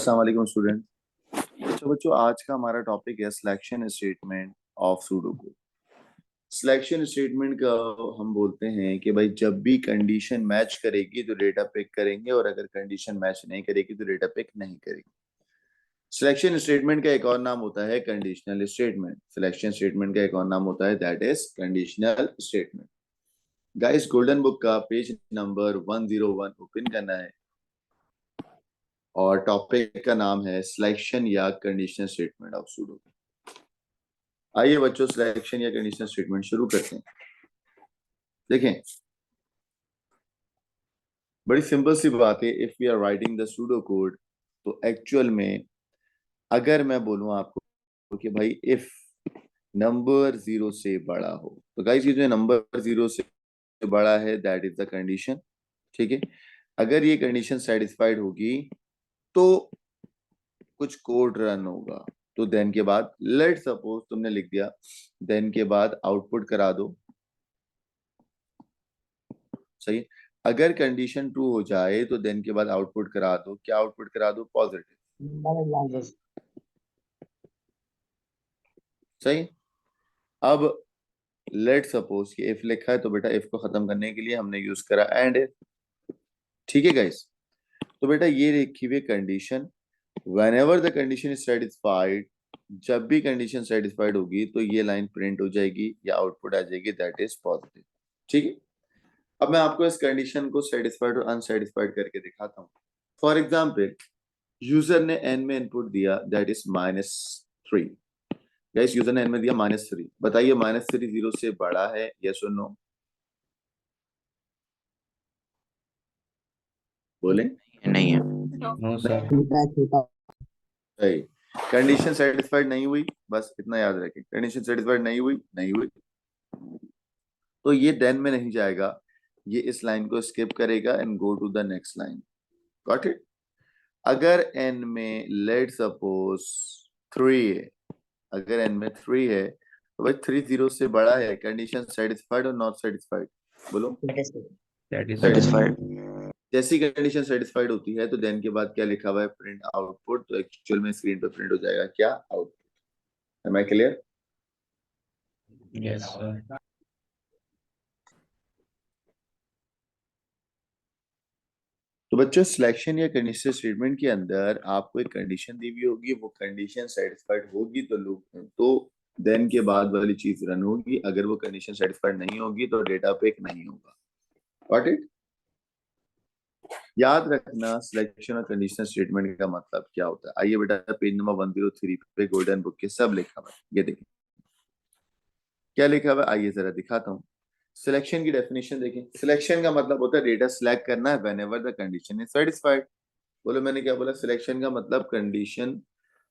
अस्सलाम वालेकुम स्टूडेंट। तो बच्चों आज का हमारा टॉपिक है selection statement of sudoku. Selection statement का हम बोलते हैं कि भाई जब भी कंडीशन मैच करेगी तो डेटा पिक करेंगे और अगर कंडीशन मैच नहीं करेगी तो डेटा पिक नहीं करेंगे। सिलेक्शन स्टेटमेंट का एक और नाम होता है कंडीशनल स्टेटमेंट। सिलेक्शन स्टेटमेंट का एक और नाम होता है that is conditional statement. Guys golden book का पेज नंबर 101 ओपन करना है और टॉपिक का नाम है सिलेक्शन या कंडीशनल स्टेटमेंट ऑफ सुडोकू। आइए बच्चों सिलेक्शन या कंडीशनल स्टेटमेंट शुरू करते हैं। देखें बड़ी सिंपल सी बात है। If we are writing the pseudo code तो एक्चुअल में अगर मैं बोलूं आपको कि भाई इफ नंबर 0 से बड़ा हो तो गाइस ये जो नंबर 0 से बड़ा है दैट इज द कंडीशन। ठीक है, अगर ये कंडीशन सेटिस्फाइड होगी तो कुछ कोड रन होगा। तो देन के बाद लेट सपोज तुमने लिख दिया, देन के बाद आउटपुट करा दो। सही, अगर कंडीशन ट्रू हो जाए तो देन के बाद आउटपुट करा दो। क्या आउटपुट करा दो? पॉजिटिव। सही, अब लेट सपोज कि इफ लिखा है तो बेटा इफ को खत्म करने के लिए हमने यूज करा एंड इफ। ठीक है गाइस, तो बेटा ये लिखी हुई condition whenever the condition is satisfied, जब भी कंडीशन सेटिस्फाइड होगी तो ये लाइन प्रिंट हो जाएगी या आउटपुट आ जाएगी दैट इज पॉजिटिव। ठीक है, अब मैं आपको इस कंडीशन को सेटिस्फाइड और अनसेटिस्फाइड करके दिखाता हूँ। फॉर एग्जाम्पल यूजर ने एन में इनपुट दिया दैट इज -3। गाइस यूजर ने एन में दिया -3। बताइए -3 0 से बड़ा है, यस और नो? बोले नहीं है। No sir. सही, कंडीशन सेटिस्फाइड नहीं हुई, बस इतना याद रखें। कंडीशन सेटिस्फाइड नहीं हुई, नहीं हुई तो ये देन में नहीं जाएगा, ये इस लाइन को स्किप करेगा and go to the next line. Got it? अगर एन में लेट सपोज 3 है, अगर एन में 3 है तो भाई 3 0 से बड़ा है, कंडीशन सेटिस्फाइड और नॉट सेटिस्फाइड? बोलो सेटिस्फाइड। जैसी कंडीशन सेटिस्फाइड होती है तो देन के बाद क्या लिखा हुआ है? Print output. तो एक्चुअल में स्क्रीन पर प्रिंट हो जाएगा क्या? Output. Am I clear? Yes sir. तो बच्चों सिलेक्शन या कंडीशन स्टेटमेंट के अंदर आपको एक कंडीशन दी हुई होगी, वो कंडीशन सेटिस्फाइड होगी तो लूप तो देन के बाद वाली चीज रन होगी। अगर वो कंडीशन सेटिस्फाइड नहीं होगी तो डेटा पिक नहीं होगा। Got it? याद रखना सिलेक्शन और कंडीशनल स्टेटमेंट का मतलब क्या होता है। आइए बेटा पेज नंबर 103 पे गोल्डन बुक के सब लिखा हुआ है, ये देखिए क्या लिखा हुआ है। आइए जरा दिखाता हूँ। सिलेक्शन की डेफिनेशन देखें। सिलेक्शन का मतलब होता है डेटा सिलेक्ट करना है whenever the condition is satisfied. बोलो मैंने क्या बोला? सिलेक्शन का मतलब कंडीशन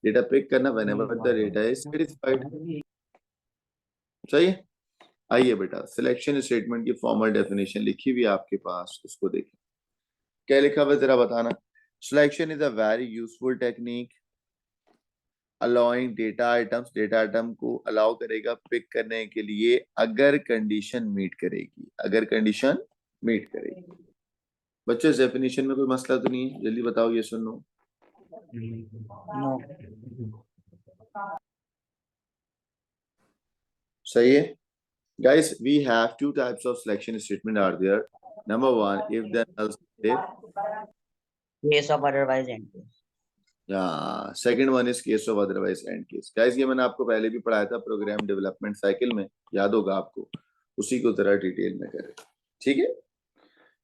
डेटा पिक करना whenever the data is satisfied. सही है, आइए बेटा सिलेक्शन स्टेटमेंट की फॉर्मल डेफिनेशन लिखी हुई है आपके पास, उसको देखें क्या लिखा हुआ है जरा बताना। Selection is a very useful technique allowing data items, data item को अलाउ करेगा पिक करने के लिए अगर कंडीशन मीट करेगी, अगर कंडीशन मीट करेगी। बच्चों इस डेफिनेशन में कोई मसला तो नहीं है? जल्दी बताओ ये सुन लो। सही है guys, we have two types of selection statement are there. Number one, if then else if. Case of otherwise and case. Yeah, second one is case of otherwise and case. guys ये मैंने आपको पहले भी पढ़ाया था programme development cycle में, याद होगा आपको, उसी को जरा डिटेल में करें। ठीक है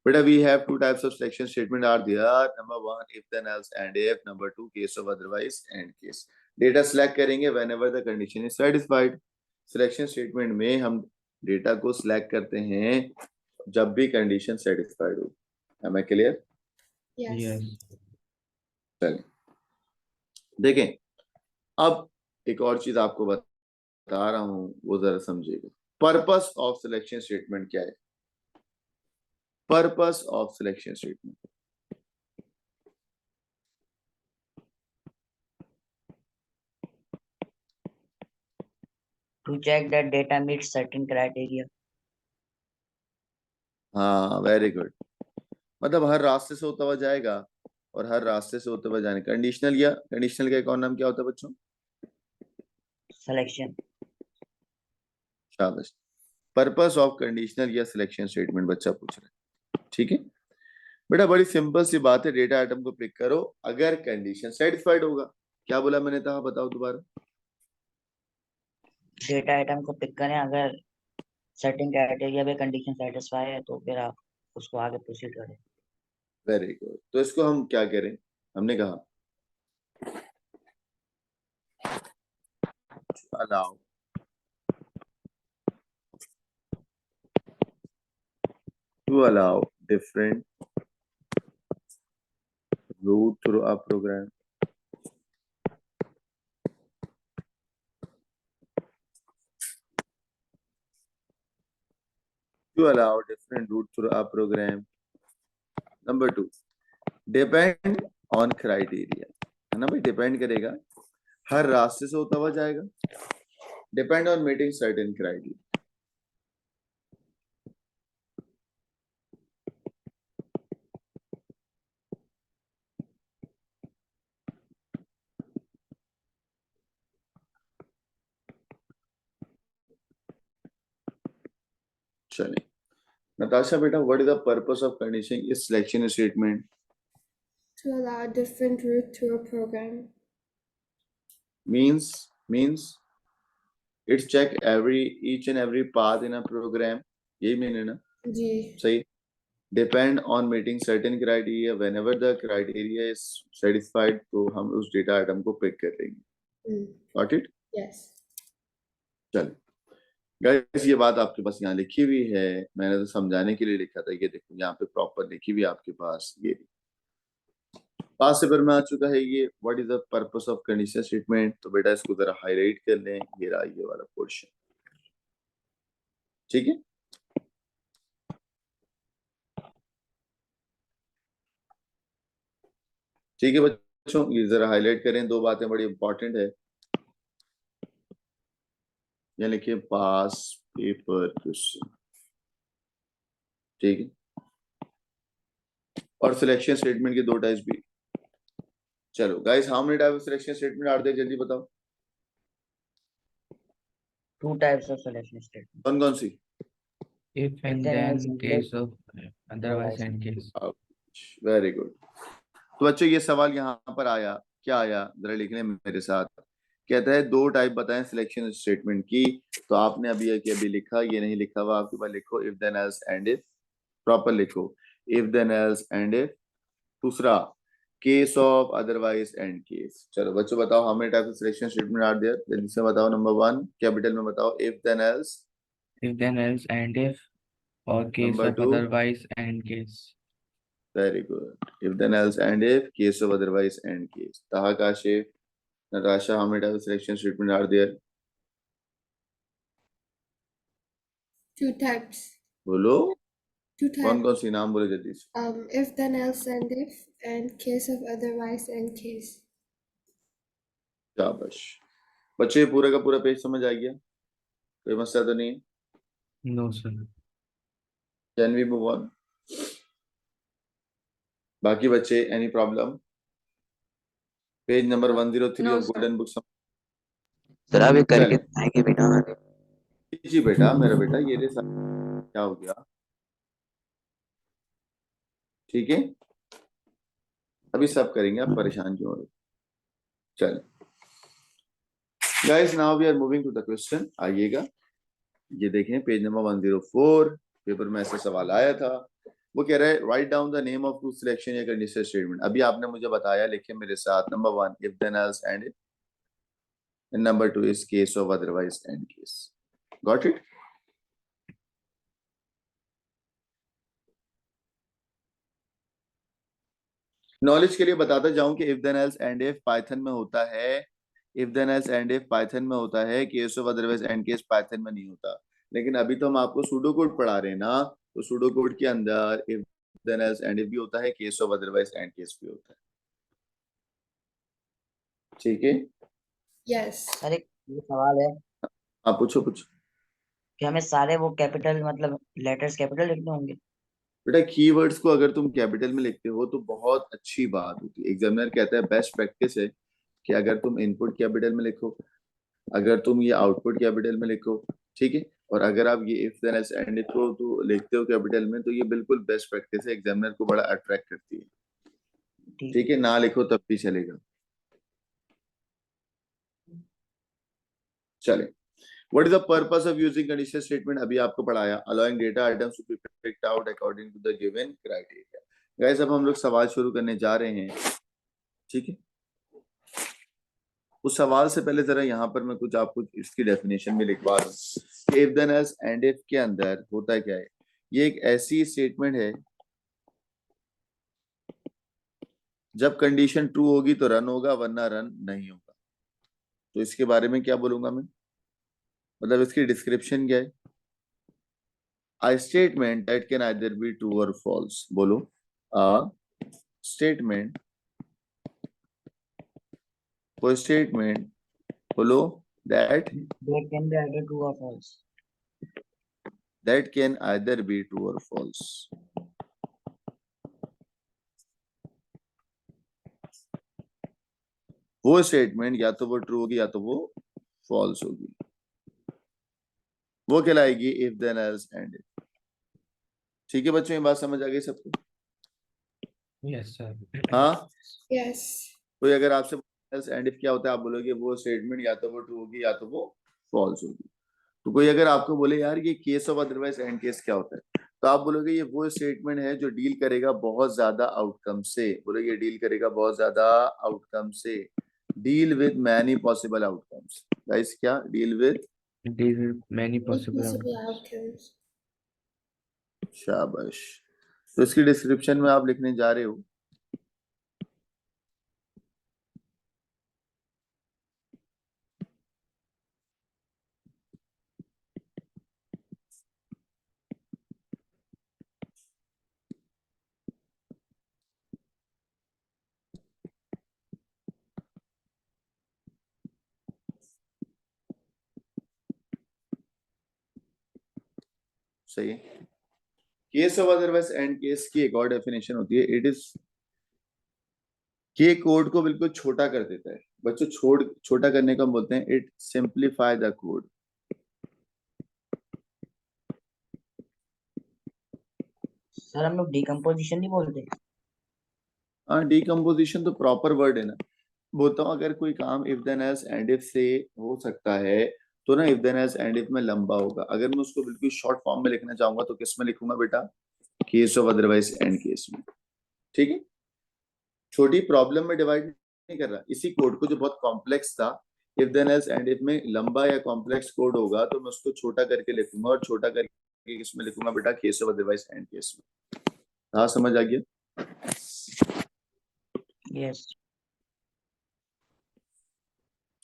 बेटा, we have two types of selection statement are there. Number one, if then else and if. Number two, case of otherwise and case. Data select करेंगे whenever the condition is satisfied. Selection statement में हम data को select करते हैं जब भी condition satisfied हो। Am I clear? Yes. चलिए देखें, अब एक और चीज आपको बता रहा हूं, वो जरा समझिएगा। पर्पस ऑफ सिलेक्शन स्टेटमेंट क्या है? Purpose of selection statement To check that data meets certain criteria. हाँ वेरी गुड, मतलब हर रास्ते से होता हुआ जाएगा और हर रास्ते से होते हुए जाने। कंडीशनल या कंडीशनल का एक और नाम क्या होता है बच्चों? सिलेक्शन। शाबाश। पर्पस ऑफ कंडीशनल या सिलेक्शन स्टेटमेंट बच्चा पूछ रहा है, ठीक है बेटा। बड़ी सिंपल सी बात है, डेटा आइटम को पिक करो अगर कंडीशन सेटिस्फाइड होगा। क्या बोला मैंने? कहा बताओ दोबारा। डेटा आइटम को पिक करें, अगर सर्टेन क्राइटेरिया पे कंडीशन सेटिस्फाई है तो फिर आप उसको आगे प्रोसीड करें। Very good. तो इसको हम क्या करें? हमने कहा allow to allow different route through a program to allow different route through a program. Number 2, depend on criteria, है ना भाई? डिपेंड करेगा, हर रास्ते से होता हुआ जाएगा। Depend on meeting certain criteria. चलिए Natasha beta, what is the purpose of conditioning is selection statement? To allow a different route through a program. Means it's check each and every path in a program. यही mean है ना? जी। सही। Depend on meeting certain criteria. Whenever the criteria is satisfied, तो हम उस data item को pick कर लेंगे। Got it? Yes. चलिए गाइस, ये बात आपके पास यहाँ लिखी हुई है, मैंने तो समझाने के लिए लिखा था। ये देखो यहाँ पे प्रॉपर लिखी हुई है आपके पास। ये पास पेपर में आ चुका है ये। What is the purpose of condition statement? तो बेटा इसको जरा हाईलाइट कर लें। ये रहा ये वाला पोर्शन, ठीक है। ठीक है बच्चों, ये जरा हाईलाइट करें। दो बातें बड़ी इंपॉर्टेंट है। यहाँ लिखिए पास पेपर क्वेश्चन, ठीक है। और सिलेक्शन स्टेटमेंट के दो टाइप्स भी। चलो guys, how many type of selection statement are there? जल्दी बताओ। 2 types of selection statement. कौन कौन सी? If and Then else then and case if, of otherwise and case. Very good. तो बच्चों ये सवाल यहाँ पर आया, क्या आया जरा लिखने मेरे साथ। कहता है दो टाइप बताएं सिलेक्शन स्टेटमेंट की। तो आपने अभी अभी लिखा, ये नहीं लिखा हुआ आपके पास, लिखो if then else and if. Proper लिखो if then else and if. दूसरा case of otherwise and case. चलो बच्चों बताओ, how many types of selection statement are there? जल्दी से बताओ। नंबर 1 कैपिटल में बताओ, if then else. If then else and if or case Number of 2, otherwise and case. very good. If then else and if, case of otherwise and case. Taha, Kashif, Natasha, how many types of selection statement are there? 2 types. बोलो 2 कौन types. कौन सी नाम बोले जल्दी से। If then else and if, and case of otherwise and case. शाबाश बच्चों, ये पूरा का पूरा पेज समझ आ गया? कोई मसला तो नहीं? No, sir. Can we move on? बाकी बच्चे any problem? Page number 103 No, of sir. Golden book. Sir आप ये करके चले आएंगे भी ना? जी बेटा, मेरा बेटा ये रे क्या हो गया? ठीक है, अभी सब करेंगे, आप परेशान क्यों हो रहे? चल guys, now we are moving to the question. आइएगा, ये देखें पेज नंबर 104। पेपर में ऐसा सवाल आया था। वो कह रहा है write down the name of two selection या कंडीशनल स्टेटमेंट। अभी आपने मुझे बताया, लिखे मेरे साथ। Number 1 if then else and if, and number 2 is case of otherwise and case. Got it? Knowledge के लिए बताता जाऊं कि if then else and if Python में होता है। If then else and if Python में होता है, case of otherwise and case Python में नहीं होता। लेकिन अभी तो हम आपको सूडो कोड पढ़ा रहे हैं ना, तो सूडो कोड के अंदर if then else and if भी होता है, case of otherwise and case भी होता है। ठीक है, Yes. सर एक ये सवाल है आप पूछो पूछो। कि हमें सारे वो कैपिटल मतलब लेटर्स कैपिटल लिखने होंगे? बेटा कीवर्ड्स को अगर तुम कैपिटल में लिखते हो तो बहुत अच्छी बात होती है। एग्जामिनर कहता है बेस्ट प्रैक्टिस है कि अगर तुम इनपुट कैपिटल में लिखो, अगर तुम ये आउटपुट कैपिटल में लिखो, ठीक है, और अगर आप ये if then else and if को तो लिखते हो कैपिटल में, तो ये बिल्कुल बेस्ट प्रैक्टिस है, एग्जामिनर को बड़ा अट्रैक्ट करती है। ठीक है, ना लिखो तब भी चलेगा। चले, what is the purpose of using conditional statement? अभी आपको पढ़ाया, allowing data items to be picked out according to the given criteria. Guys अब हम लोग सवाल शुरू करने जा रहे हैं, ठीक है। उस सवाल से पहले जरा यहाँ पर मैं कुछ आपको इसकी डेफिनेशन में लिखवा दूं। If then else and if के अंदर होता क्या है, ये एक ऐसी स्टेटमेंट है जब कंडीशन ट्रू होगी तो रन होगा, वरना रन नहीं होगा। तो इसके बारे में क्या बोलूंगा मैं, मतलब इसकी डिस्क्रिप्शन क्या है? A statement that can either be true or false. बोलो, a statement, कोई statement बोलो that That can be either true or false. that can either be true or false. वो स्टेटमेंट या तो वो ट्रू होगी या तो वो फॉल्स होगी, वो कहलाएगी if then else and if. ठीक है बच्चों, ये बात समझ आ गई सबको? Yes, sir. हाँ, Yes. कोई अगर आपसे एल्स एंड इफ क्या होता है, आप बोलोगे वो स्टेटमेंट या तो वो ट्रू होगी या तो वो फॉल्स होगी। तो कोई अगर आपको बोले यार ये case of otherwise and case क्या होता है, तो आप बोलोगे ये वो स्टेटमेंट है जो डील करेगा बहुत ज्यादा आउटकम से। बोलो ये डील करेगा बहुत ज्यादा आउटकम से, deal with many possible outcomes. Guys क्या deal with? Deal with many possible Possible outcomes. outcomes. शाबाश। तो इसकी डिस्क्रिप्शन में आप लिखने जा रहे हो, सही है। Case of otherwise and case की एक और डेफिनेशन होती है, इट इज के कोड को बिल्कुल छोटा कर देता है। बच्चों छोटा करने को हम बोलते हैं it simplify the code. Sir हम लोग डिकम्पोजिशन नहीं बोलते? हाँ, डिकम्पोजिशन तो प्रॉपर वर्ड है ना। बोलता हूँ अगर कोई काम if then else and if से हो सकता है तो ना if then else and if में लंबा होगा। अगर मैं उसको बिल्कुल शॉर्ट फॉर्म में लिखना चाहूंगा तो किस में लिखूंगा बेटा? Case of otherwise and case में। ठीक है, छोटी प्रॉब्लम में डिवाइड नहीं कर रहा। इसी कोड को जो बहुत कॉम्प्लेक्स था, if then else and if में लंबा या कॉम्प्लेक्स कोड होगा तो मैं उसको छोटा करके लिखूंगा, और छोटा करके किसमें लिखूंगा बेटा? Case of otherwise and case में। हाँ समझ आ गया? यस।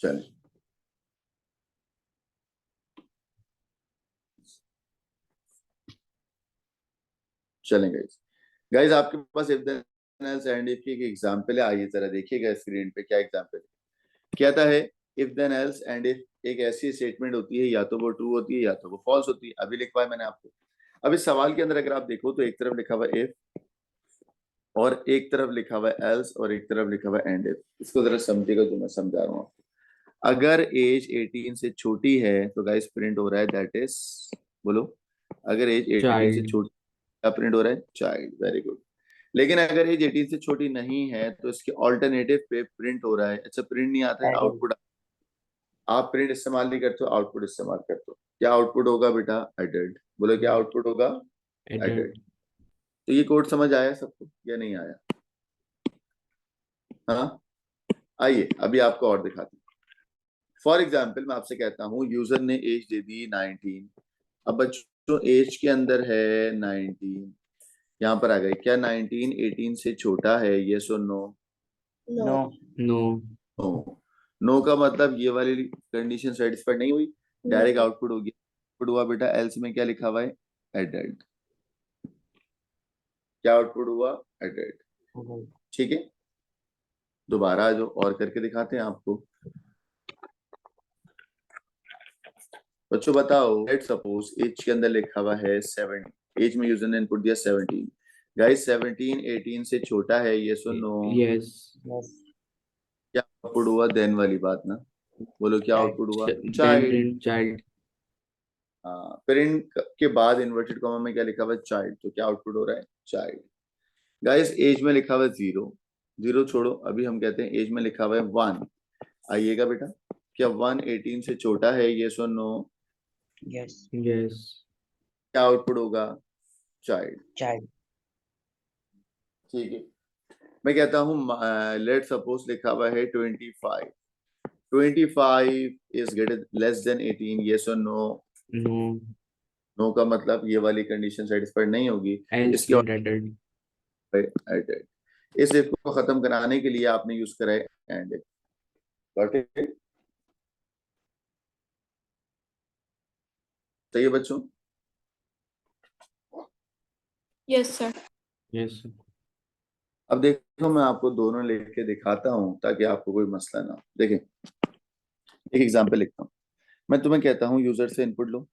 चलिए चलेंगे गाइस, आपके पास if then else and if की एक एग्जांपल है, आइए जरा देखिएगा स्क्रीन पे क्या एग्जांपल है। कहता है if then else and if एक ऐसी स्टेटमेंट होती है या तो वो ट्रू होती है या तो वो फॉल्स होती है। अभी लिखवाया मैंने आपको। अब इस सवाल के अंदर अगर आप देखो तो एक तरफ लिखा हुआ इफ और एक तरफ लिखा हुआ एल्स और एक तरफ लिखा हुआ एंड इफ। इसको जरा समझिएगा जो मैं समझा रहा हूँ आपको। अगर एज 18 से छोटी है तो गाइस प्रिंट हो रहा है दैट इज, बोलो, अगर एज 18 से Child. छोटी क्या प्रिंट हो रहा है? चाइल्ड। Very good. लेकिन अगर एज 18 से छोटी नहीं है तो इसके ऑल्टरनेटिव पे प्रिंट हो रहा है। अच्छा, प्रिंट नहीं आता है, Adult. आउटपुट। आप प्रिंट इस्तेमाल नहीं करते हो, आउटपुट इस्तेमाल करते हो। क्या आउटपुट होगा बेटा? एडल्ट। बोलो क्या आउटपुट होगा? Adult. एडल्ट। तो ये कोड समझ आया सबको या नहीं आया? हाँ, आइए अभी आपको और दिखाते हैं। फॉर एग्जाम्पल मैं आपसे कहता हूँ यूजर ने एज दे दी 19। अब बच्चों एज के अंदर है 19, यहाँ पर आ गए। क्या 19 18 से छोटा है? यस और no? No. No. No. No का मतलब ये वाली कंडीशन सेटिस्फाइड नहीं हुई, डायरेक्ट आउटपुट हो गया। आउटपुट हुआ बेटा एल्स में क्या लिखा हुआ है? एडल्ट। क्या आउटपुट हुआ? एडल्ट। ठीक है, दोबारा जो और करके दिखाते हैं आपको। बच्चों बताओ, लेट सपोज एज के अंदर लिखा हुआ है 70। एज में यूजर ने इनपुट दिया 17। गाइस 17 18 से छोटा है, ये सो नो? Yes. Yes. क्या आउटपुट हुआ? देन वाली बात ना, बोलो क्या Child. आउटपुट हुआ? Then child. print child. हाँ, प्रिंट के बाद इन्वर्टेड कॉमा में क्या लिखा हुआ है? चाइल्ड। तो क्या आउटपुट हो रहा है? चाइल्ड। गाइस एज में लिखा हुआ है 0, 0 छोड़ो, अभी हम कहते हैं एज में लिखा हुआ है 1। आइएगा बेटा, क्या 1 18 से छोटा है? ये सो नो? Yes. Yes. क्या आउटपुट होगा? चाइल्ड। Child. ठीक है, मैं कहता हूँ लेट सपोज लिखा हुआ है 25, 25 is greater less than 18, yes और नो? No. नो का मतलब ये वाली कंडीशन सेटिस्फाइड नहीं होगी। Else इसकी not added. इस इफ को खत्म कराने के लिए आपने यूज करा है एंड इफ। Got it? सही है बच्चों? Yes, sir. Yes. Sir. अब देखो मैं आपको दोनों लिख के दिखाता हूँ ताकि आपको कोई मसला ना हो। देखें, एक एग्जांपल लिखता हूँ। मैं तुम्हें कहता हूँ यूजर से इनपुट लो,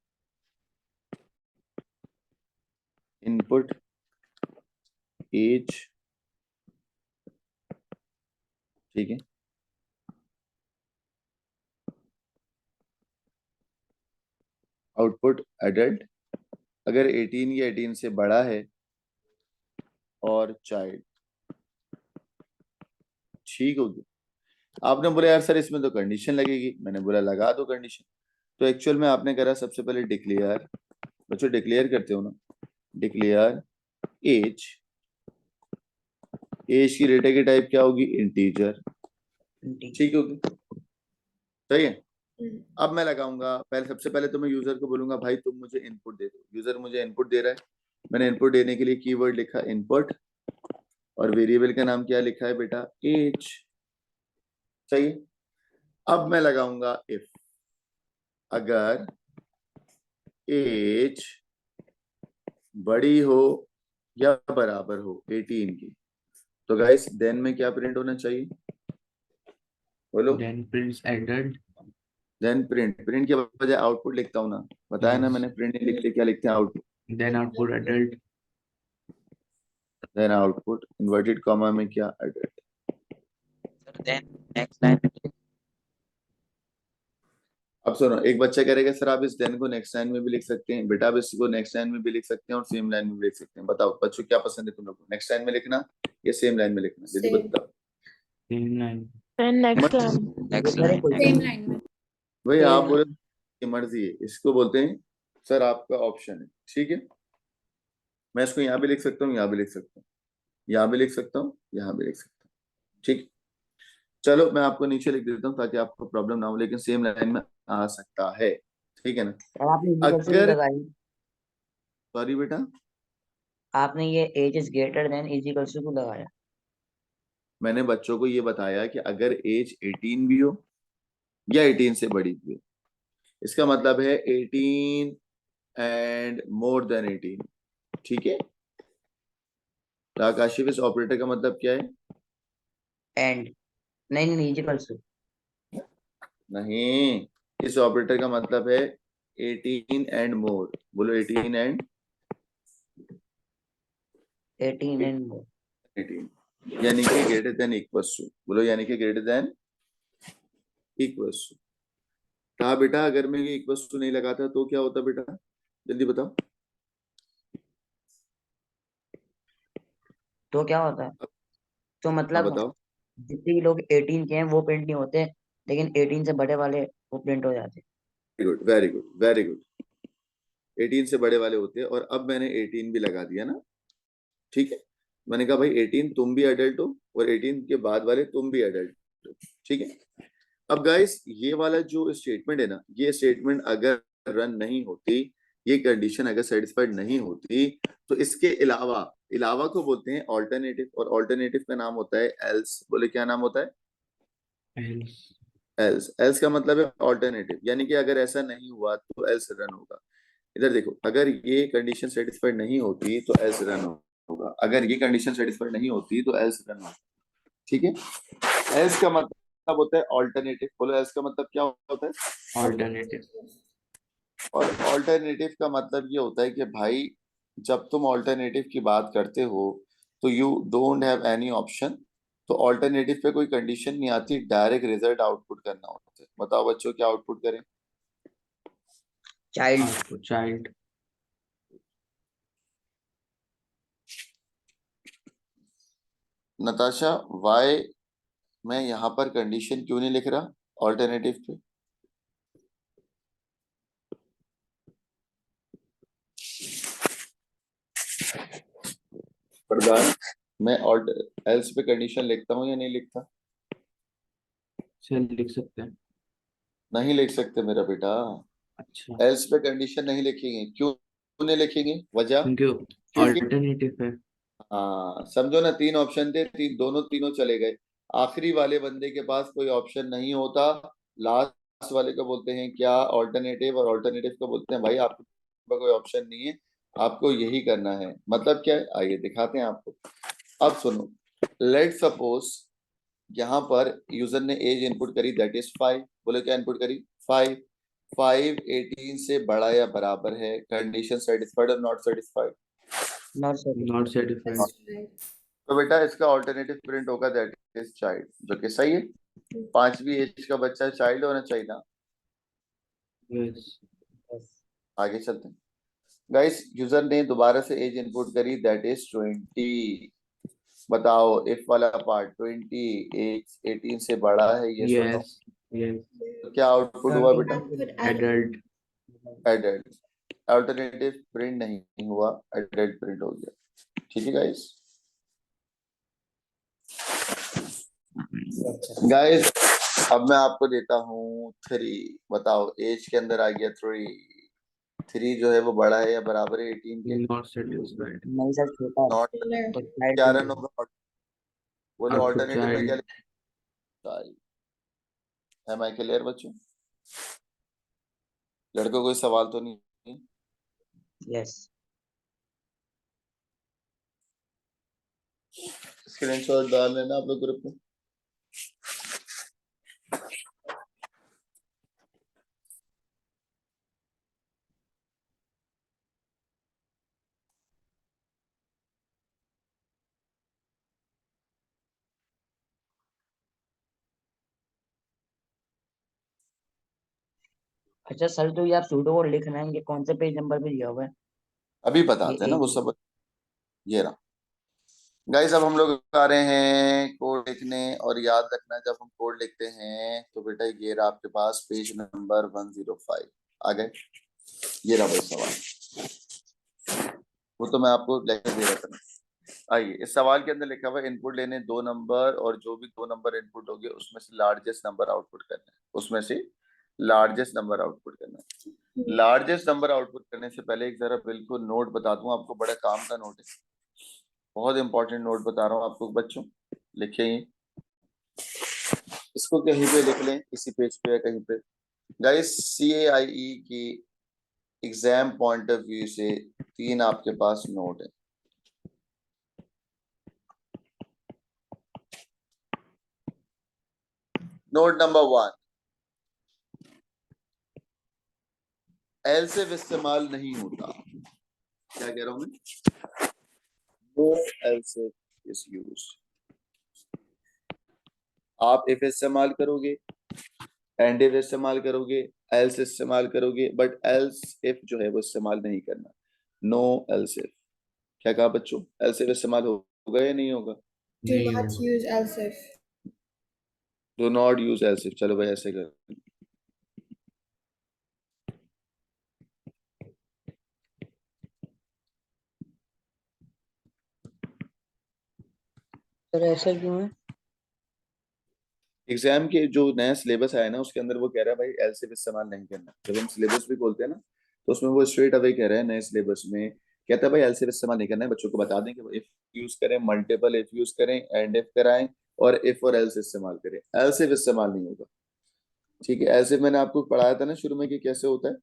इनपुट एज, ठीक है, आउटपुट एडल्ट, अगर 18 या 18 से बड़ा है, और चाइल्ड। ठीक होगी। आपने बोला यार सर इसमें तो कंडीशन लगेगी, मैंने बोला लगा दो कंडीशन। तो एक्चुअल में आपने करा सबसे पहले डिक्लेयर, बच्चों डिक्लेयर करते हो ना, डिक्लेयर एज, एज की डेटा की टाइप क्या होगी? इंटीजर। ठीक होगी, सही है। अब मैं लगाऊंगा, पहले सबसे पहले तो मैं यूजर को बोलूंगा भाई तुम मुझे इनपुट दे दो। यूजर मुझे इनपुट दे रहा है, मैंने इनपुट देने के लिए कीवर्ड लिखा इनपुट, और वेरिएबल का नाम क्या लिखा है बेटा? एज। सही है। अब मैं लगाऊंगा इफ, अगर एज बड़ी हो या बराबर हो 18 की, तो गाइस देन में क्या प्रिंट होना चाहिए? बोलो। Then prints adult. Then print के बजाय आउटपुट लिखता हूँ ना, बताया ना Yes. मैंने, प्रिंट नहीं लिखते, क्या लिखते हैं? Output. Then output adult. Then output inverted comma में क्या? एडल्ट। Then next line. अब सुनो, एक बच्चा करेगा सर आप इस देन को नेक्स्ट लाइन में भी लिख सकते हैं। बेटा आप इसको नेक्स्ट लाइन में भी लिख सकते हैं और सेम लाइन में भी लिख सकते हैं। बताओ बच्चों क्या पसंद है तुम लोग को, नेक्स्ट लाइन में लिखना या सेम लाइन में लिखना? जल्दी Same. बताओ। Same line. And next मत- line. Next line. Same line में। भाई Same आप line. बोले की मर्जी है, इसको बोलते हैं सर आपका ऑप्शन है। ठीक है, मैं इसको यहाँ भी लिख सकता हूँ, यहाँ भी लिख सकता हूँ, यहाँ भी लिख सकता हूँ, यहाँ भी लिख सकता हूँ। ठीक, चलो मैं आपको नीचे लिख देता हूँ ताकि आपको प्रॉब्लम ना हो, लेकिन सेम लाइन में आ सकता है। ठीक है ना? और आपने equal to अगर लगाई, सॉरी बेटा, आपने ये age is greater than is equal to लगाया। मैंने बच्चों को ये बताया कि अगर एज 18 भी हो या 18 से बड़ी भी हो, इसका मतलब है 18 एंड मोर देन 18। ठीक है, आकाशिफ इस ऑपरेटर का मतलब क्या है? एंड नहीं नहीं इज इक्वल टू। नहीं, इस ऑपरेटर का मतलब है 18 एंड मोर। बोलो 18 एंड 18 एंड मोर। 18, यानी कि ग्रेटर देन इक्वल्स टू। बोलो यानी कि ग्रेटर देन इक्वल्स टू। कहा बेटा अगर मैं ये इक्वल्स टू नहीं लगाता तो क्या होता बेटा? जल्दी बताओ। तो क्या होता है? तो हाँ मतलब बताओ। जितने भी लोग 18 के हैं वो प्रिंट नहीं होते, लेकिन 18 से बड़े वाले वो प्रिंट हो जाते। Very good, very good, very good. 18 से बड़े वाले होते हैं, और अब मैंने 18 भी लगा दिया ना। ठीक है, मैंने कहा भाई 18 तुम भी एडल्ट हो और 18 के बाद वाले तुम भी एडल्ट हो। ठीक है, अब गाइस ये वाला जो स्टेटमेंट है ना, ये स्टेटमेंट अगर रन नहीं होती, ये कंडीशन अगर सेटिस्फाइड नहीं होती, तो इसके अलावा, अलावा को बोलते हैं ऑल्टरनेटिव, और ऑल्टरनेटिव का नाम होता है एल्स। बोले क्या नाम होता है? Else. एल्स। एल्स का मतलब है ऑल्टरनेटिव, यानी कि अगर ऐसा नहीं हुआ तो एल्स रन होगा। इधर देखो, अगर ये कंडीशन सेटिस्फाइड नहीं होती तो एल्स रन होगा, अगर ये कंडीशन सेटिस्फाइड नहीं होती तो एल्स रन होगा। ठीक है, एल्स का मतलब होता है ऑल्टरनेटिव। बोलो एल्स का मतलब क्या होता है? Alternative. और ऑल्टरनेटिव का मतलब ये होता है कि भाई जब तुम ऑल्टरनेटिव की बात करते हो तो you don't have any option, तो ऑल्टरनेटिव पे कोई कंडीशन नहीं आती, डायरेक्ट रिजल्ट आउटपुट करना होता है। बताओ बच्चों क्या आउटपुट करें? Child. output child, Natasha why मैं यहाँ पर कंडीशन क्यों नहीं लिख रहा ऑल्टरनेटिव पे? प्रधान, मैं एल्स पे कंडीशन लिखता हूँ या नहीं लिखता? से लिख सकते हैं। नहीं लिख सकते मेरा बेटा, अच्छा, एल्स पे कंडीशन नहीं लिखेंगे। क्यों नहीं लिखेंगे? वजह क्योंकि क्योंकि अल्टरनेटिव है। हाँ समझो ना, तीन ऑप्शन थे, तीनों चले गए। आखिरी वाले बंदे के पास कोई ऑप्शन नहीं होता, लास्ट वाले को बोलते हैं क्या? ऑल्टरनेटिव। और ऑल्टरनेटिव को बोलते हैं भाई आपके पास कोई ऑप्शन नहीं है, आपको यही करना है। मतलब क्या है, आइए दिखाते हैं आपको। अब सुनो, लेट सपोज यहाँ पर यूजर ने एज इनपुट करी, दैट इज 5। बोले क्या इनपुट करी? 5। 5 18 से बड़ा या बराबर है, कंडीशन सेटिस्फाइड और not satisfied? Not not satisfied. Satisfied. तो बेटा इसका ऑल्टरनेटिव प्रिंट होगा दैट इज चाइल्ड, जो कि सही है। 5वीं एज का बच्चा चाइल्ड होना चाहिए ना। यस, आगे चलते हैं गाइस। यूजर ने दोबारा से एज इनपुट करी, दैट इज 20। बताओ इफ वाला पार्ट, 20 एज 18 से बड़ा है, ये सुनो। यस, यस, तो क्या आउटपुट हुआ बेटा? Output adult. Adult. Alternative print नहीं हुआ, एडल्ट प्रिंट हो गया। ठीक है गाइस। गाइस अब मैं आपको देता हूँ 3। बताओ एज के अंदर आ गया 3। 3 जो है वो बड़ा है या बराबर है 18 के? Not satisfied. नहीं सर, छोटा है। नॉट। Similar. तो चाइल्ड क्या भी रन होगा? बोलो आउटपुट ऑल्टरनेटिव में क्या चाइल्ड। लिखा है? मैं क्लियर बच्चों? लड़कों कोई सवाल तो नहीं? यस। स्क्रीनशॉट डाल लेना आप लोग ग्रुप में। अच्छा सर, तो ये आप सूडो कोड लिख रहे हैं, ये कौन से पेज नंबर पे दिया हुआ है? अभी ये बताते हैं ना वो एज। सब। ये रहा गाइस, अब हम लोग आ रहे हैं कोड लिखने। और याद रखना जब हम कोड लिखते हैं तो बेटा ये रहा आपके पास पेज नंबर 105। आ गए? ये रहा भाई सवाल, वो तो मैं आपको लेकर दे रहा था ना। आइए, इस सवाल के अंदर लिखा हुआ है इनपुट लेने 2 नंबर, और जो भी 2 नंबर इनपुट हो गए उसमें से लार्जेस्ट नंबर आउटपुट करना है। उसमें से लार्जेस्ट नंबर आउटपुट करना है। लार्जेस्ट नंबर आउटपुट करने से पहले एक जरा बिल्कुल नोट बता दूं आपको, बड़ा काम का नोट है, बहुत इंपॉर्टेंट नोट बता रहा हूँ आपको बच्चों। लिखेंगे इसको, कहीं पे लिख लें, इसी पेज पे या कहीं पे। गाइस CAIE की एग्जाम पॉइंट ऑफ व्यू से 3 आपके पास नोट है। नोट नंबर 1, एल्सिफ इस्तेमाल नहीं होता। क्या कह रहा हूं मैं? No elseif is used. आप इफ इस्तेमाल करोगे, एंड इफ इस्तेमाल करोगे, एल्स इस्तेमाल करोगे, बट एल्स इफ जो है वो इस्तेमाल नहीं करना। No else if. क्या कहा बच्चों? एल्स इफ इस्तेमाल होगा या नहीं होगा? Do नहीं not होगा। use else if. Do not use else if. चलो भाई ऐसे कर। सर ऐसा क्यों है? एग्जाम के जो नया सिलेबस आया ना उसके अंदर वो कह रहा है भाई एल्स इफ इस्तेमाल नहीं करना। जब हम सिलेबस भी खोलते हैं ना तो उसमें वो स्ट्रेट अवे कह रहा है, नए सिलेबस में कहता है भाई एल्स इफ इस्तेमाल नहीं करना है। बच्चों को बता दें कि इफ यूज करें, मल्टीपल इफ यूज करें, एंड इफ कराएं, और इफ और एल्स इस्तेमाल करें। एल्स इफ इस्तेमाल नहीं होगा। ठीक है, एल्स इफ मैंने आपको पढ़ाया था ना शुरू में कि कैसे होता है।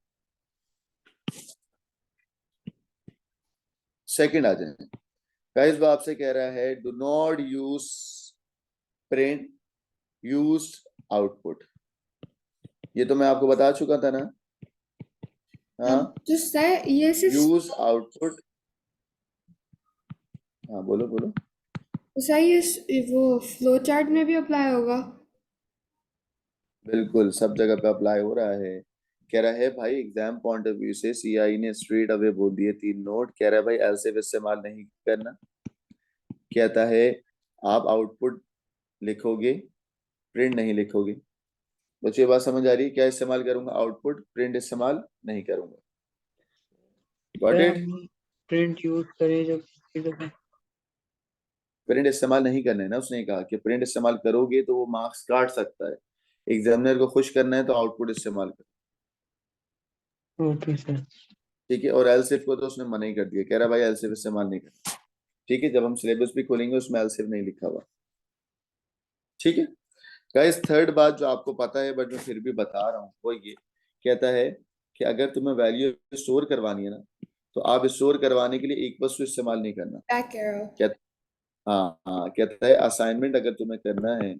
सेकंड आ जाए गाइस, वो आपसे कह रहा है do not use print use output. ये तो मैं आपको बता चुका था ना। हाँ, Just say yes if use output हाँ बोलो बोलो। तो सही वो फ्लो चार्ट में भी अप्लाई होगा? बिल्कुल सब जगह पे अप्लाई हो रहा है। कह रहा है भाई एग्जाम पॉइंट ऑफ व्यू से सीआई ने स्ट्रेट अवे बोल दिए 3 नोट। कह रहा है भाई एलसीफ इस्तेमाल नहीं करना। कहता है आप आउटपुट लिखोगे, प्रिंट नहीं लिखोगे। बच्चों ये बात समझ आ रही है? क्या इस्तेमाल करूंगा? आउटपुट, प्रिंट इस्तेमाल नहीं करूंगा। Got sir it? हम प्रिंट यूज करें जब चीजों का। प्रिंट इस्तेमाल नहीं करना है ना, उसने कहा कि प्रिंट इस्तेमाल करोगे तो वो मार्क्स काट सकता है। एग्जामिनर को खुश करना है तो आउटपुट इस्तेमाल करो। Okay sir. ठीक है, और एलसीफ को तो उसने मना ही कर दिया। कह रहा भाई एलसीफ इस्तेमाल नहीं करना। ठीक है, जब हम सिलेबस भी खोलेंगे उसमें एलसीफ नहीं लिखा हुआ। ठीक है गाइस, थर्ड बात जो आपको पता है बट मैं फिर भी बता रहा हूँ वो ये कहता है कि अगर तुम्हें वैल्यू स्टोर करवानी है ना, तो आप स्टोर करवाने के लिए एक वस्तु इस्तेमाल नहीं करना। Back arrow. क्या? हाँ हाँ, कहता है असाइनमेंट अगर तुम्हें करना है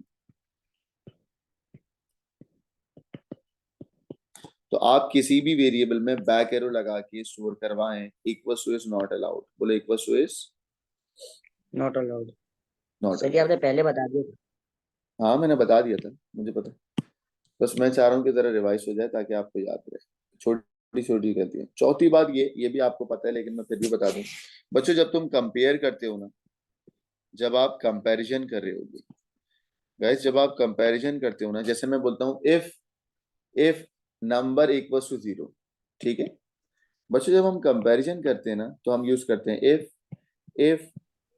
तो आप किसी भी वेरिएबल में बैक एरो लगा के स्टोर करवाएं। Equal to is not allowed. बोलो equal to is not allowed. Not sir ये अलाउड। आपने पहले बता दिया था। हाँ मैंने बता दिया था, मुझे पता। बस मैं चाह रहा हूँ कि जरा रिवाइज हो जाए ताकि आपको याद रहे। छोटी छोटी करती है। चौथी बात ये भी आपको पता है लेकिन मैं फिर भी बता दूं। बच्चों जब तुम कंपेयर करते हो ना, जब आप कंपैरिजन कर रहे होगे गाइस, जब आप कंपैरिजन करते हो ना, जैसे मैं बोलता हूँ इफ नंबर इक्वल्स टू 0। ठीक है बच्चों, जब हम कंपैरिजन करते हैं ना तो हम यूज करते हैं if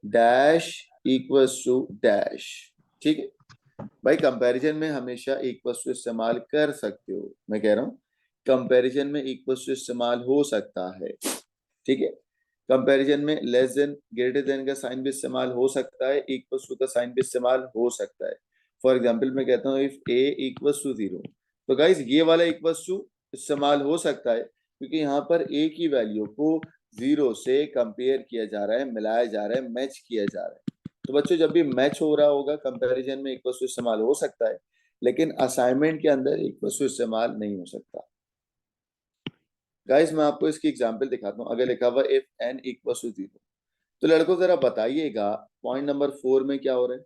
dash equals to dash. ठीक है भाई, कंपैरिजन में हमेशा इक्वल्स टू इस्तेमाल कर सकते हो। मैं कह रहा हूँ कंपैरिजन में इक्वल्स टू इस्तेमाल हो सकता है। ठीक है, कंपैरिजन में लेस देन ग्रेटर देन का साइन भी इस्तेमाल हो सकता है, इक्वल्स टू का साइन भी इस्तेमाल हो सकता है। फॉर एग्जांपल मैं कहता हूँ इफ ए इक्वल्स टू 0, तो गाइस ये वाला इक्वल्स टू इस्तेमाल हो सकता है क्योंकि यहाँ पर ए की वैल्यू को 0 से कंपेयर किया जा रहा है, मिलाया जा रहा है, मैच किया जा रहा है। तो बच्चों जब भी मैच हो रहा होगा कंपैरिजन में इक्वल्स टू इस्तेमाल हो सकता है, लेकिन असाइनमेंट के अंदर इक्वल्स टू इस्तेमाल नहीं हो सकता। गाइस मैं आपको इसकी एग्जांपल दिखाता हूँ। अगर लिखा हुआ इफ n इक्वल्स टू 0, तो लड़कों जरा बताइएगा पॉइंट नंबर 4 में क्या हो रहा है?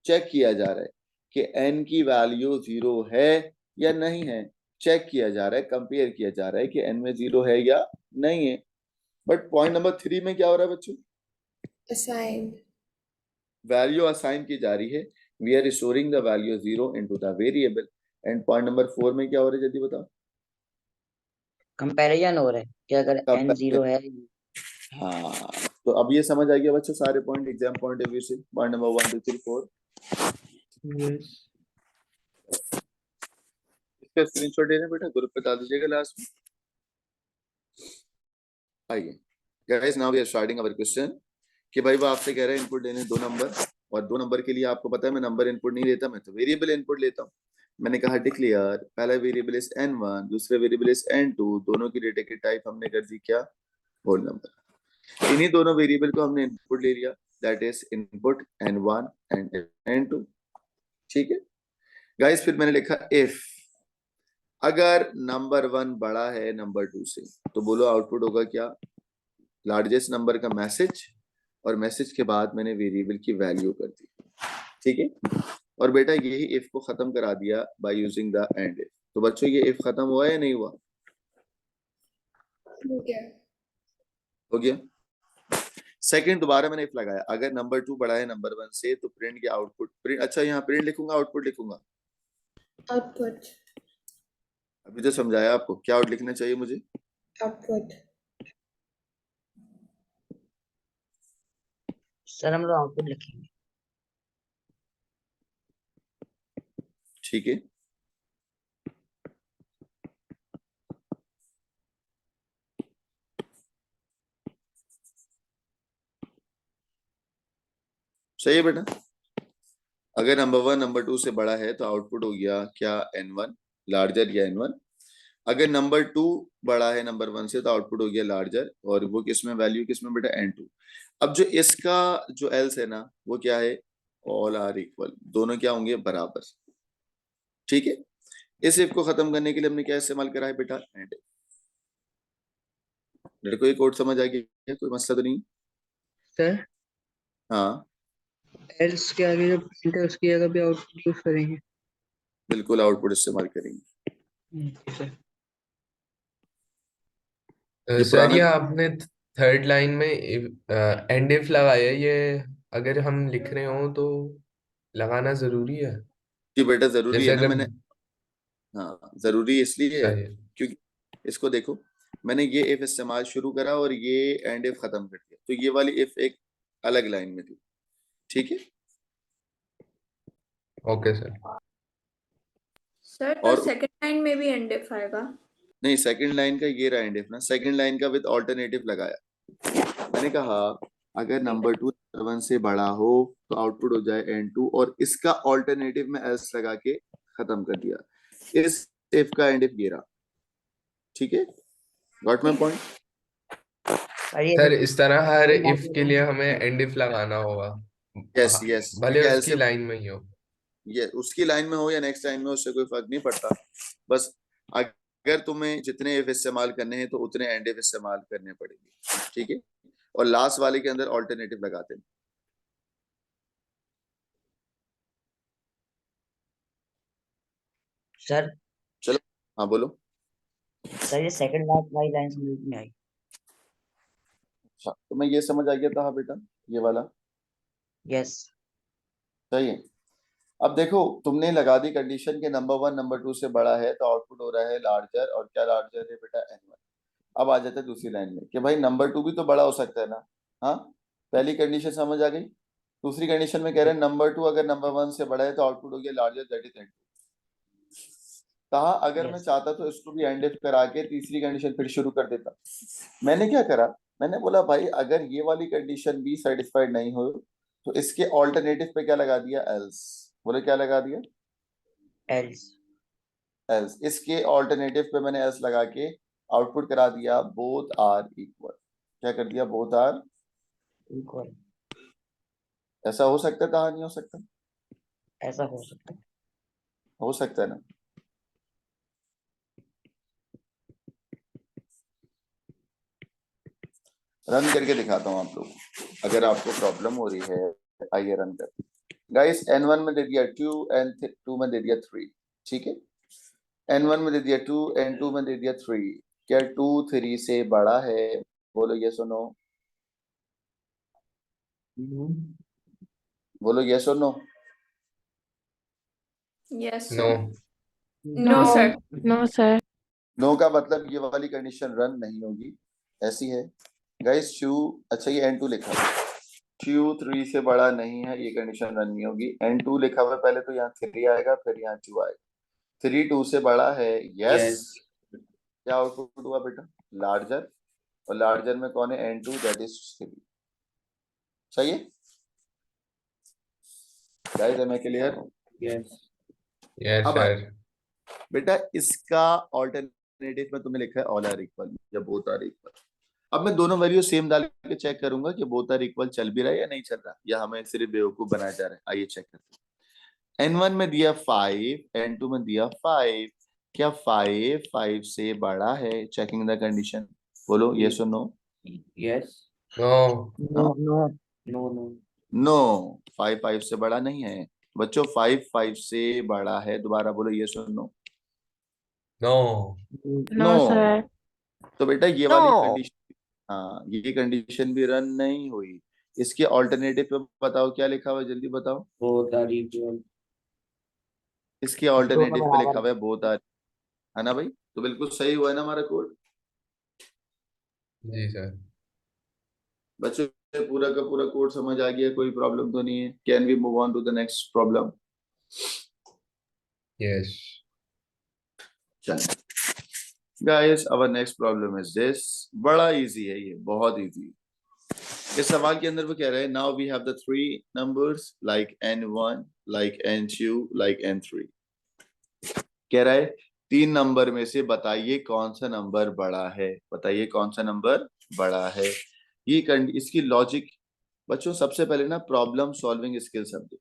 चेक किया जा रहा है कि n की वैल्यू 0 है या नहीं है। चेक किया जा रहा है, कंपेयर किया जा रहा है कि n में 0 है या नहीं है। बट पॉइंट नंबर 3 में क्या हो रहा है बच्चों? Assign. वैल्यू असाइन की जा रही है। We are storing the value 0 into the variable. And point number 4 में क्या हो रहा है जल्दी बताओ? कंपैरिजन हो रहा है कि अगर n कंपेरिजन। 0 है। हाँ, तो अब ये समझ आ गया बच्चों सारे point exam point of view से। पॉइंट नंबर 1 2 3 4 यस इसका स्क्रीनशॉट लेना बेटा, ग्रुप पे डाल दीजिएगा लास्ट में। आइए guys, now we are starting our question कि भाई वो आपसे कह रहे हैं इनपुट लेने 2 नंबर, और 2 नंबर के लिए आपको पता है मैं नंबर इनपुट नहीं लेता, मैं तो वेरिएबल इनपुट लेता हूँ। मैंने कहा डिक्लेयर पहला वेरिएबल इज n1, दूसरा वेरिएबल इज n2। दोनों की डेटा की टाइप हमने कर दी क्या? Whole number. इन्हीं दोनों वेरिएबल को हमने इनपुट ले लिया, that is input n1 and n2। ठीक है गाइस, फिर मैंने लिखा इफ अगर नंबर 1 बड़ा है नंबर 2 से, तो बोलो आउटपुट होगा क्या? लार्जेस्ट नंबर का मैसेज, और मैसेज के बाद मैंने वेरिएबल की वैल्यू कर दी। ठीक है, और बेटा यही इफ को खत्म करा दिया by using the end if. तो बच्चों ये इफ खत्म हुआ या नहीं हुआ? हो गया। हो गया। सेकंड दोबारा मैंने इफ लगाया, अगर नंबर 2 बड़ा है नंबर 1 से तो प्रिंट के आउटपुट प्रिंट, अच्छा यहाँ प्रिंट लिखूंगा आउटपुट लिखूंगा? Output. अभी तो समझाया आपको क्या आउट लिखना चाहिए मुझे। Output. सर हम लोग आउटपुट लिखेंगे। ठीक है, सही है बेटा। अगर नंबर 1 नंबर 2 से बड़ा है तो आउटपुट हो गया क्या? n1 लार्जर या n1। अगर नंबर 2 बड़ा है नंबर 1 से तो आउटपुट हो गया लार्जर, और वो किसमें वैल्यू किसमें बेटा? n2। अब जो इसका जो एल्स है ना वो क्या है? ऑल आर इक्वल, दोनों क्या होंगे? बराबर। ठीक है, इस इफ को खत्म करने के लिए हमने क्या इस्तेमाल करा है बेटा? एंड। लड़कों ये कोड समझ आ गया? कोई मसला तो नहीं? सर हाँ एल्स के आगे जब प्रिंट है उसकी जगह पे आउटपुट यूज करेंगे। बिल्कुल, आउटपुट इस्तेमाल करेंगे। सर जो सर पुराना ये आपने थर्ड लाइन में एंड इफ लगाया है, ये अगर हम लिख रहे हो तो लगाना जरूरी है। जी बेटा जरूरी है जैसे ना, अगर मैंने हाँ जरूरी इसलिए है सही है। क्योंकि इसको देखो, मैंने ये इफ इस्तेमाल शुरू करा और ये एंड इफ खत्म कर दिया, तो ये वाली इफ एक अलग लाइन में थी। ठीक है, ओके सर। सर तो और सेकंड लाइन में भी एंड इफ आएगा? नहीं, सेकंड लाइन का ये रहा एंड इफ ना, सेकंड लाइन का विद ऑल्टरनेटिव लगाया। मैंने कहा अगर नंबर 2 नंबर 1 से बड़ा हो तो आउटपुट हो जाए n2, और इसका ऑल्टरनेटिव में एल्स लगा के खत्म कर दिया। इस इफ का एंड इफ ये रहा। ठीक है, गॉट माय पॉइंट? और ये सर इस तरह हर second इफ के लिए argument- हमें एंड इफ लगाना होगा। यस यस, भले क्योंकि उसकी लाइन में ही हो। ये उसकी लाइन में हो या नेक्स्ट लाइन में हो, उससे कोई फर्क नहीं पड़ता। बस अगर तुम्हें जितने इफ इस्तेमाल करने हैं तो उतने एंड इफ इस्तेमाल करने पड़ेंगे। ठीक है, और लास्ट वाले के अंदर ऑल्टरनेटिव लगाते हैं। सर चलो हाँ बोलो। सर ये सेकंड लास्ट वाली लाइन समझ में आई। अच्छा, तो मैं ये समझ आ गया था बेटा, ये वाला यस सही है। अब देखो, तुमने लगा दी कंडीशन के नंबर 1 नंबर 2 से बड़ा है तो आउटपुट हो रहा है लार्जर, और क्या लार्जर है बेटा n1। अब आ जाता है दूसरी लाइन में कि भाई नंबर 2 भी तो बड़ा हो सकता है ना। हाँ, पहली कंडीशन समझ आ गई। दूसरी कंडीशन में कह रहे हैं नंबर 2 अगर नंबर 1 से बड़ा है तो आउटपुट हो गया लार्जर, दैट इज n2। कहा अगर मैं यस चाहता तो इसको भी एंड इफ करा के तीसरी कंडीशन फिर शुरू कर देता। मैंने क्या करा, मैंने बोला भाई अगर ये वाली कंडीशन भी सेटिस्फाइड नहीं हो तो इसके ऑल्टरनेटिव पे क्या लगा दिया, एल्स। बोले क्या लगा दिया, एल्स एल्स। इसके ऑल्टरनेटिव पे मैंने एल्स लगा के आउटपुट करा दिया बोथ आर इक्वल। क्या कर दिया, बोथ आर। इक्वल। ऐसा हो सकता था, नहीं हो सकता? ऐसा हो सकता है। हो सकता है ना। रन करके दिखाता हूँ आप लोग अगर आपको प्रॉब्लम हो रही है। आइए रन कर। गाइस n1 में दे दिया 2, n2 में दे दिया 3। ठीक है, n1 में दे दिया 2, n2 में दे दिया 3। क्या 2 3 से बड़ा है? बोलो यस और नो। बोलो यस और no. Yes no. Sir. No sir. No sir. No का मतलब ये वाली कंडीशन रन नहीं होगी, ऐसी है गाइस। 2, अच्छा ये n2 लिखा है, 2 3 से बड़ा नहीं है, ये कंडीशन रन नहीं होगी। n2 लिखा हुआ है, पहले तो यहाँ 3 आएगा फिर यहाँ 2 आएगा। 3 2 से बड़ा है, यस। क्या आउटपुट हुआ बेटा, लार्जर। और लार्जर में कौन है, n2, दैट इज 3। सही है guys, am I clear? Yes yes अब सर। बेटा इसका ऑल्टरनेटिव में तुमने लिखा है ऑल आर इक्वल या बोथ आर इक्वल। अब मैं दोनों वैल्यू सेम डाल के चेक करूंगा कि बोथ आर इक्वल चल भी रहा है या नहीं चल रहा, या हमें सिर्फ बेवकूफ बनाया जा रहा है। आइए चेक करते हैं। n1 में दिया 5, n2 में दिया 5। क्या 5 5 से बड़ा है? Checking the condition. बोलो यस और no. Yes no. No no no no no, 5 5 से बड़ा नहीं है बच्चों, 5 5 से बड़ा है। दोबारा बोलो यस और no. No. No, no sir. तो बेटा ये नो। वाली कंडीशन, हाँ ये कंडीशन भी रन नहीं हुई। इसके ऑल्टरनेटिव पे बताओ क्या लिखा हुआ है, जल्दी बताओ। Both are equal. इसके दोनों ऑल्टरनेटिव पे लिखा बराबर हुआ है बोथ आर, है ना भाई? तो बिल्कुल सही हुआ है ना हमारा कोड। जी सर। बच्चों पूरा का पूरा कोड समझ आ गया, कोई प्रॉब्लम तो नहीं है? Can we move on to the next problem? Yes. चलो guys, our next problem is this. बड़ा इजी है ये, बहुत इजी। इस सवाल के अंदर वो कह रहे हैं now we have the three numbers like n1 like n2 like n3। कह रहा है 3 नंबर में से बताइए कौन सा नंबर बड़ा है, बताइए कौन सा नंबर बड़ा है। ये इसकी लॉजिक बच्चों, सबसे पहले ना प्रॉब्लम सॉल्विंग स्किल समझो।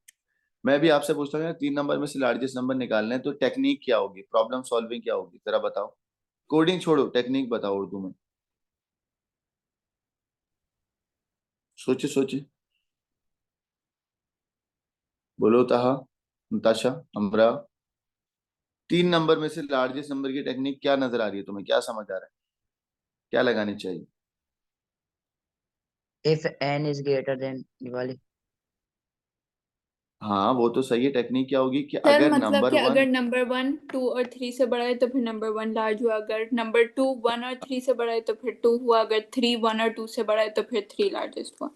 मैं भी आपसे पूछता हूँ 3 नंबर में से लार्जेस्ट नंबर निकालना है तो टेक्निक क्या होगी, प्रॉब्लम सॉल्विंग क्या होगी, जरा बताओ। कोडिंग छोड़ो, टेक्निक बताओ उर्दू में। सोचे सोचे, बोलो ताहा, नताशा, अमरा। 3 नंबर में से लार्जेस्ट नंबर की टेक्निक क्या नजर आ रही है तुम्हें, क्या समझ आ रहा है, क्या लगानी चाहिए? If n is greater than ये वाली। हाँ वो तो सही है। टेक्निक क्या होगी कि सर अगर मतलब नंबर कि वन, अगर नंबर 1 2 और 3 से बड़ा है तो फिर नंबर 1 लार्ज हुआ, अगर नंबर 2 1 और 3 से बड़ा है तो फिर 2 हुआ, अगर 3 1 और 2 से बड़ा है तो फिर 3 लार्जेस्ट हुआ।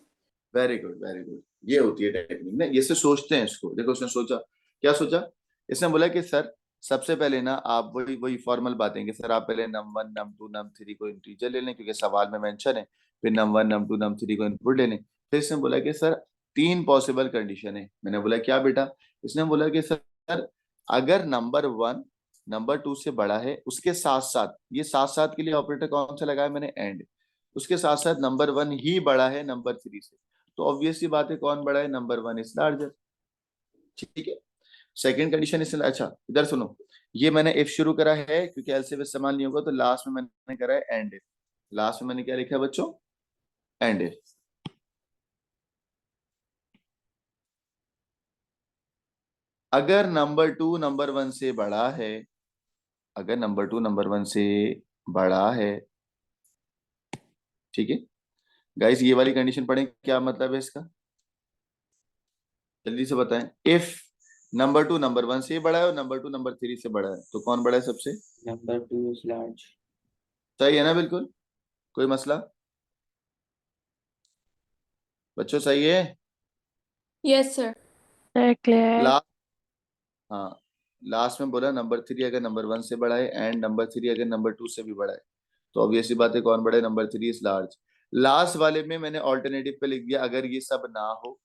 वेरी गुड वेरी गुड, ये होती है टेक्निक ना, ये से सोचते हैं इसको। देखो उसने सोचा, क्या सोचा, इसने बोला कि सर सबसे पहले ना आप वही वही फॉर्मल बातें कि सर आप पहले num1 num2 num3 को इंटीजर ले लें, क्योंकि सवाल में मेंशन है, फिर num1 num2 num3 को इनपुट ले लें। फिर इसने बोला कि सर 3 पॉसिबल कंडीशन है। मैंने बोला क्या बेटा? इसने बोला कि सर अगर नंबर 1 नंबर 2 से बड़ा है, उसके साथ साथ, ये साथ साथ के लिए ऑपरेटर कौन सा लगाया मैंने? एंड। उसके साथ साथ नंबर 1 ही बड़ा है नंबर 3 से, तो ऑब्वियस सी बात है कौन बड़ा है? Number 1 is larger. ठीक है। सेकंड कंडीशन इसने, अच्छा इधर सुनो, ये मैंने इफ शुरू करा है क्योंकि एल से इस्तेमाल नहीं होगा, तो लास्ट में मैंने करा है एंड इफ। लास्ट में मैंने क्या लिखा है बच्चों? And if. अगर नंबर 2 नंबर 1 से बड़ा है, अगर नंबर 2 नंबर 1 से बड़ा है, ठीक है गाइस, ये वाली कंडीशन पढ़ें, क्या मतलब है इसका, जल्दी से बताएं। इफ नंबर 2 नंबर 1 से बड़ा है और नंबर 2 नंबर 3 से बड़ा है, तो कौन बड़ा है सबसे? Number 2 is large। सही है ना? बिल्कुल, कोई मसला बच्चों, सही है? Yes sir. Sir clear. Last, हाँ लास्ट में बोला नंबर 3 अगर नंबर 1 से बड़ा है एंड नंबर 3 अगर नंबर 2 से भी बड़ा है, तो ऑब्वियसली बात है कौन बड़ा है? Number 3 is large. लास्ट वाले में मैंने ऑल्टरनेटिव पे लिख दिया अगर ये सब ना हो,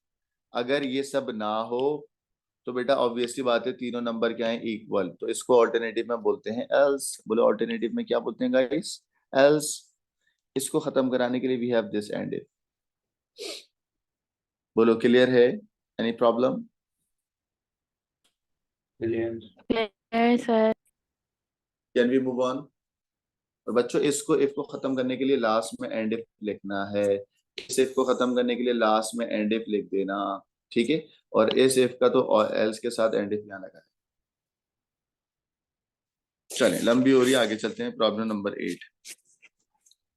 अगर ये सब ना हो तो बेटा ऑब्वियसली बात है तीनों नंबर क्या है? इक्वल। तो इसको ऑल्टरनेटिव में बोलते हैं एल्स। बोलो ऑल्टरनेटिव में क्या बोलते हैं गाइस? एल्स। इसको खत्म कराने के लिए we have this and if. बोलो क्लियर है? Any problem? Clear sir. Can we move on? और बच्चों इसको इफ को खत्म करने के लिए लास्ट में एंड इफ लिखना है, इस इफ को खत्म करने के लिए लास्ट में एंड इफ लिख देना, ठीक है। और इस इफ का तो एल्स के साथ एंड इफ यहाँ लगा है। चलें, लंबी हो रही है, आगे चलते हैं। Problem number 8।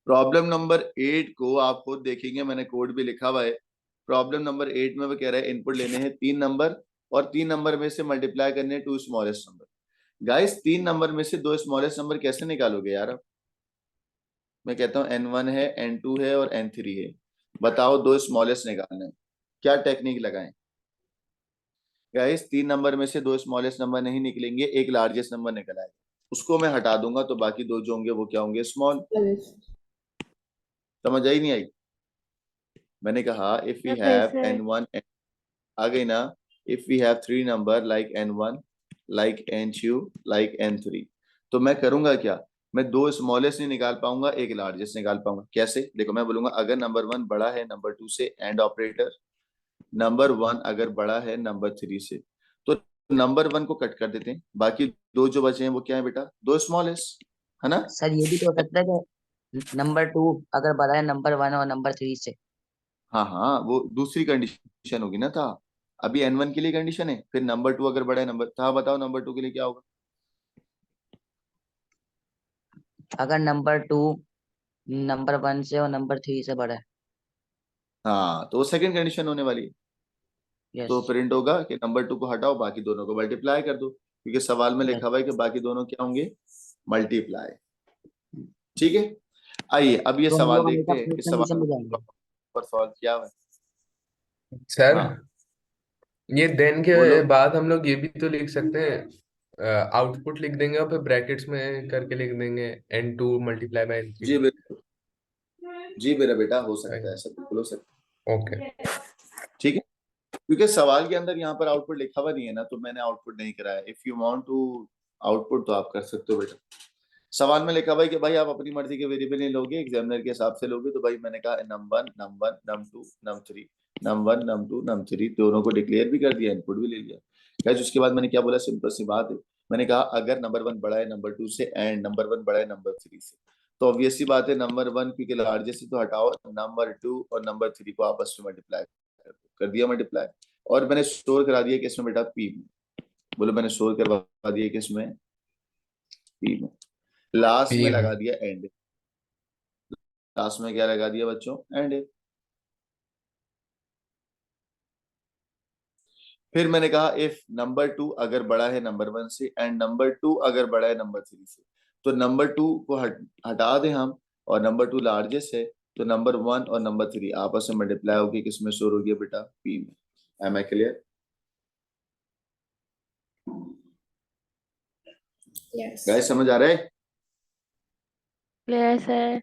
प्रॉब्लम नंबर 8 को आप खुद देखेंगे, मैंने कोड भी लिखा हुआ है। प्रॉब्लम नंबर 8 में वो कह रहा है इनपुट लेने हैं 3 नंबर, और 3 नंबर में से मल्टीप्लाई करने हैं 2 स्मॉलेस्ट नंबर। गाइस 3 नंबर में से 2 स्मॉलेस्ट नंबर कैसे निकालोगे यार? मैं कहता हूँ n1 है, n2 है और n3 है, बताओ 2 स्मॉलेस्ट निकालना है, क्या टेक्निक लगाएं? गाइस 3 नंबर में से 2 स्मॉलेस्ट नंबर नहीं निकलेंगे, एक लार्जेस्ट नंबर निकल आएगा, उसको मैं हटा दूंगा, तो बाकी 2 जो होंगे वो क्या होंगे? स्मॉल। समझ आई नहीं आई? मैंने कहा इफ वी हैव n1, आ गई ना? If we have 3 number like n1 like n2 like n3, तो मैं करूंगा क्या? मैं 2 स्मॉलेस्ट नहीं निकाल पाऊंगा, एक लार्जेस्ट निकाल पाऊंगा। कैसे? देखो मैं बोलूंगा अगर नंबर 1 बड़ा है नंबर 2 से, एंड ऑपरेटर, नंबर 1 अगर बड़ा है नंबर 3 से, तो नंबर 1 को कट कर देते हैं, बाकी 2 जो बचे हैं वो क्या है बेटा? 2 स्मॉलेस्ट, है ना? सर ये भी तो हो सकता है कि नंबर 2 अगर बड़ा है नंबर 1 और नंबर 3 से। हाँ हाँ, वो दूसरी कंडीशन होगी ना था। अभी n1 के लिए कंडीशन है, फिर नंबर 2 अगर बड़ा है नंबर था, बताओ नंबर 2 के लिए क्या होगा? अगर नंबर 2 नंबर 1 से और नंबर 3 से बड़ा है। हाँ, तो वो सेकंड कंडीशन होने वाली है। यस। तो प्रिंट होगा कि नंबर 2 को हटाओ, बाकी दोनों को मल्टीप्लाई कर दो, क्योंकि सवाल में यस। लिखा हुआ है कि बाकी दोनों क्या होंगे? मल्टीप्लाई। ठीक है, आइए अब ये तो हम सवाल लोग देखते हमेशा हैं। फर्स्ट इस सवाल कंडीशन में को जाएंगे। पर सॉल्व किया हुआ है। सर हाँ ये देन के बोलो। बाद हम लोग ये भी तो लिख सकते हैं, आउटपुट लिख देंगे और फिर ब्रैकेट्स में करके लिख देंगे n2 multiply by ji n3। जी मेरा बेटा, हो सकता है, ऐसा बिल्कुल हो सकता ओके। है। ठीक है, क्योंकि सवाल के अंदर यहाँ पर आउटपुट लिखा हुआ नहीं है ना, तो मैंने आउटपुट नहीं कराया। If you want to output तो आप कर सकते हो बेटा। सवाल में लिखा हुआ है कि भाई आप अपनी मर्जी के वेरिएबल नहीं लोगे, एग्जामिनर के हिसाब से लोगे, तो भाई मैंने कहा num1 num1 num2 num3, num1 num2 num3 दोनों को डिक्लेयर भी कर दिया, इनपुट भी ले लिया। गाइस उसके बाद मैंने क्या बोला? सिंपल सी बात है, मैंने कहा अगर नंबर 1 बड़ा है नंबर 2 से एंड नंबर 1 बड़ा है नंबर 3 से, तो ऑब्वियसली बात है नंबर 1 क्योंकि लार्जेस्ट है तो हटाओ, नंबर 2 और नंबर 3 को आपस में मल्टीप्लाई कर दिया मल्टीप्लाई, और मैंने स्टोर करा दिया किसमें बेटा, पी में। बोलो मैंने स्टोर करवा दिया किसमें, पी में। लास्ट में P लगा में। दिया एंड, लास्ट में क्या लगा दिया बच्चों, एंड। फिर मैंने कहा इफ नंबर 2 अगर बड़ा है नंबर 1 से एंड नंबर 2 अगर बड़ा है नंबर 3 से, तो नंबर 2 को हटा दें हम, और नंबर 2 लार्जेस्ट है तो नंबर 1 और नंबर 3 आपस में मल्टीप्लाई होकर किसमें स्टोर हो गया बेटा, पी में। Am I clear? Yes. Guys समझ आ रहा है? Clear sir.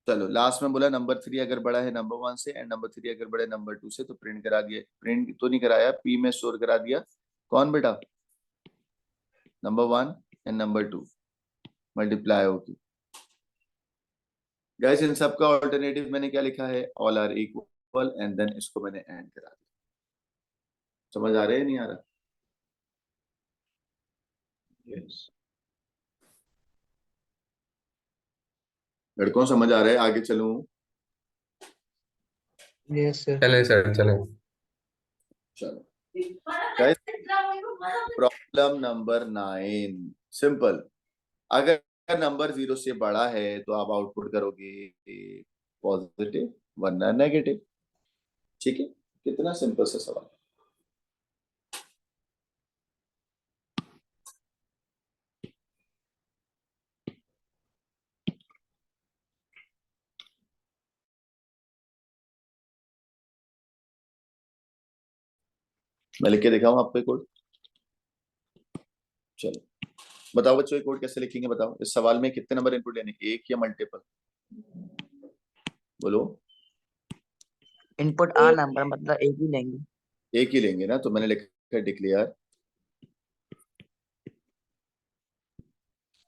चलो लास्ट में बोला नंबर 3 अगर बड़ा है नंबर 1 से एंड नंबर 3 अगर बड़ा है नंबर 2 से, तो प्रिंट करा दिया, प्रिंट तो नहीं कराया, पी में स्टोर करा दिया। कौन बेटा, नंबर 1 एंड नंबर 2 मल्टीप्लाई होगी। गाइस इन सब का ऑल्टरनेटिव मैंने क्या लिखा है, all are equal, and then इसको मैंने एंड करा दिया। समझ आ रहा है नहीं आ रहा? यस लड़कों समझ आ रहा है? आगे चलूं? Yes sir. चले सर चले। चलो गाइस प्रॉब्लम नंबर 9 सिंपल। अगर नंबर 0 से बड़ा है तो आप आउटपुट करोगे पॉजिटिव वरना नेगेटिव। ठीक है, कितना सिंपल सा सवाल। मैं लिख के दिखाऊं आपको कोड? चलो बताओ बच्चों ये कोड कैसे लिखेंगे, बताओ। इस सवाल में कितने नंबर इनपुट लेने, एक या मल्टीपल? बोलो। इनपुट आ नंबर मतलब एक ही लेंगे। एक ही लेंगे ना, तो मैंने लिखा डिक्लेयर।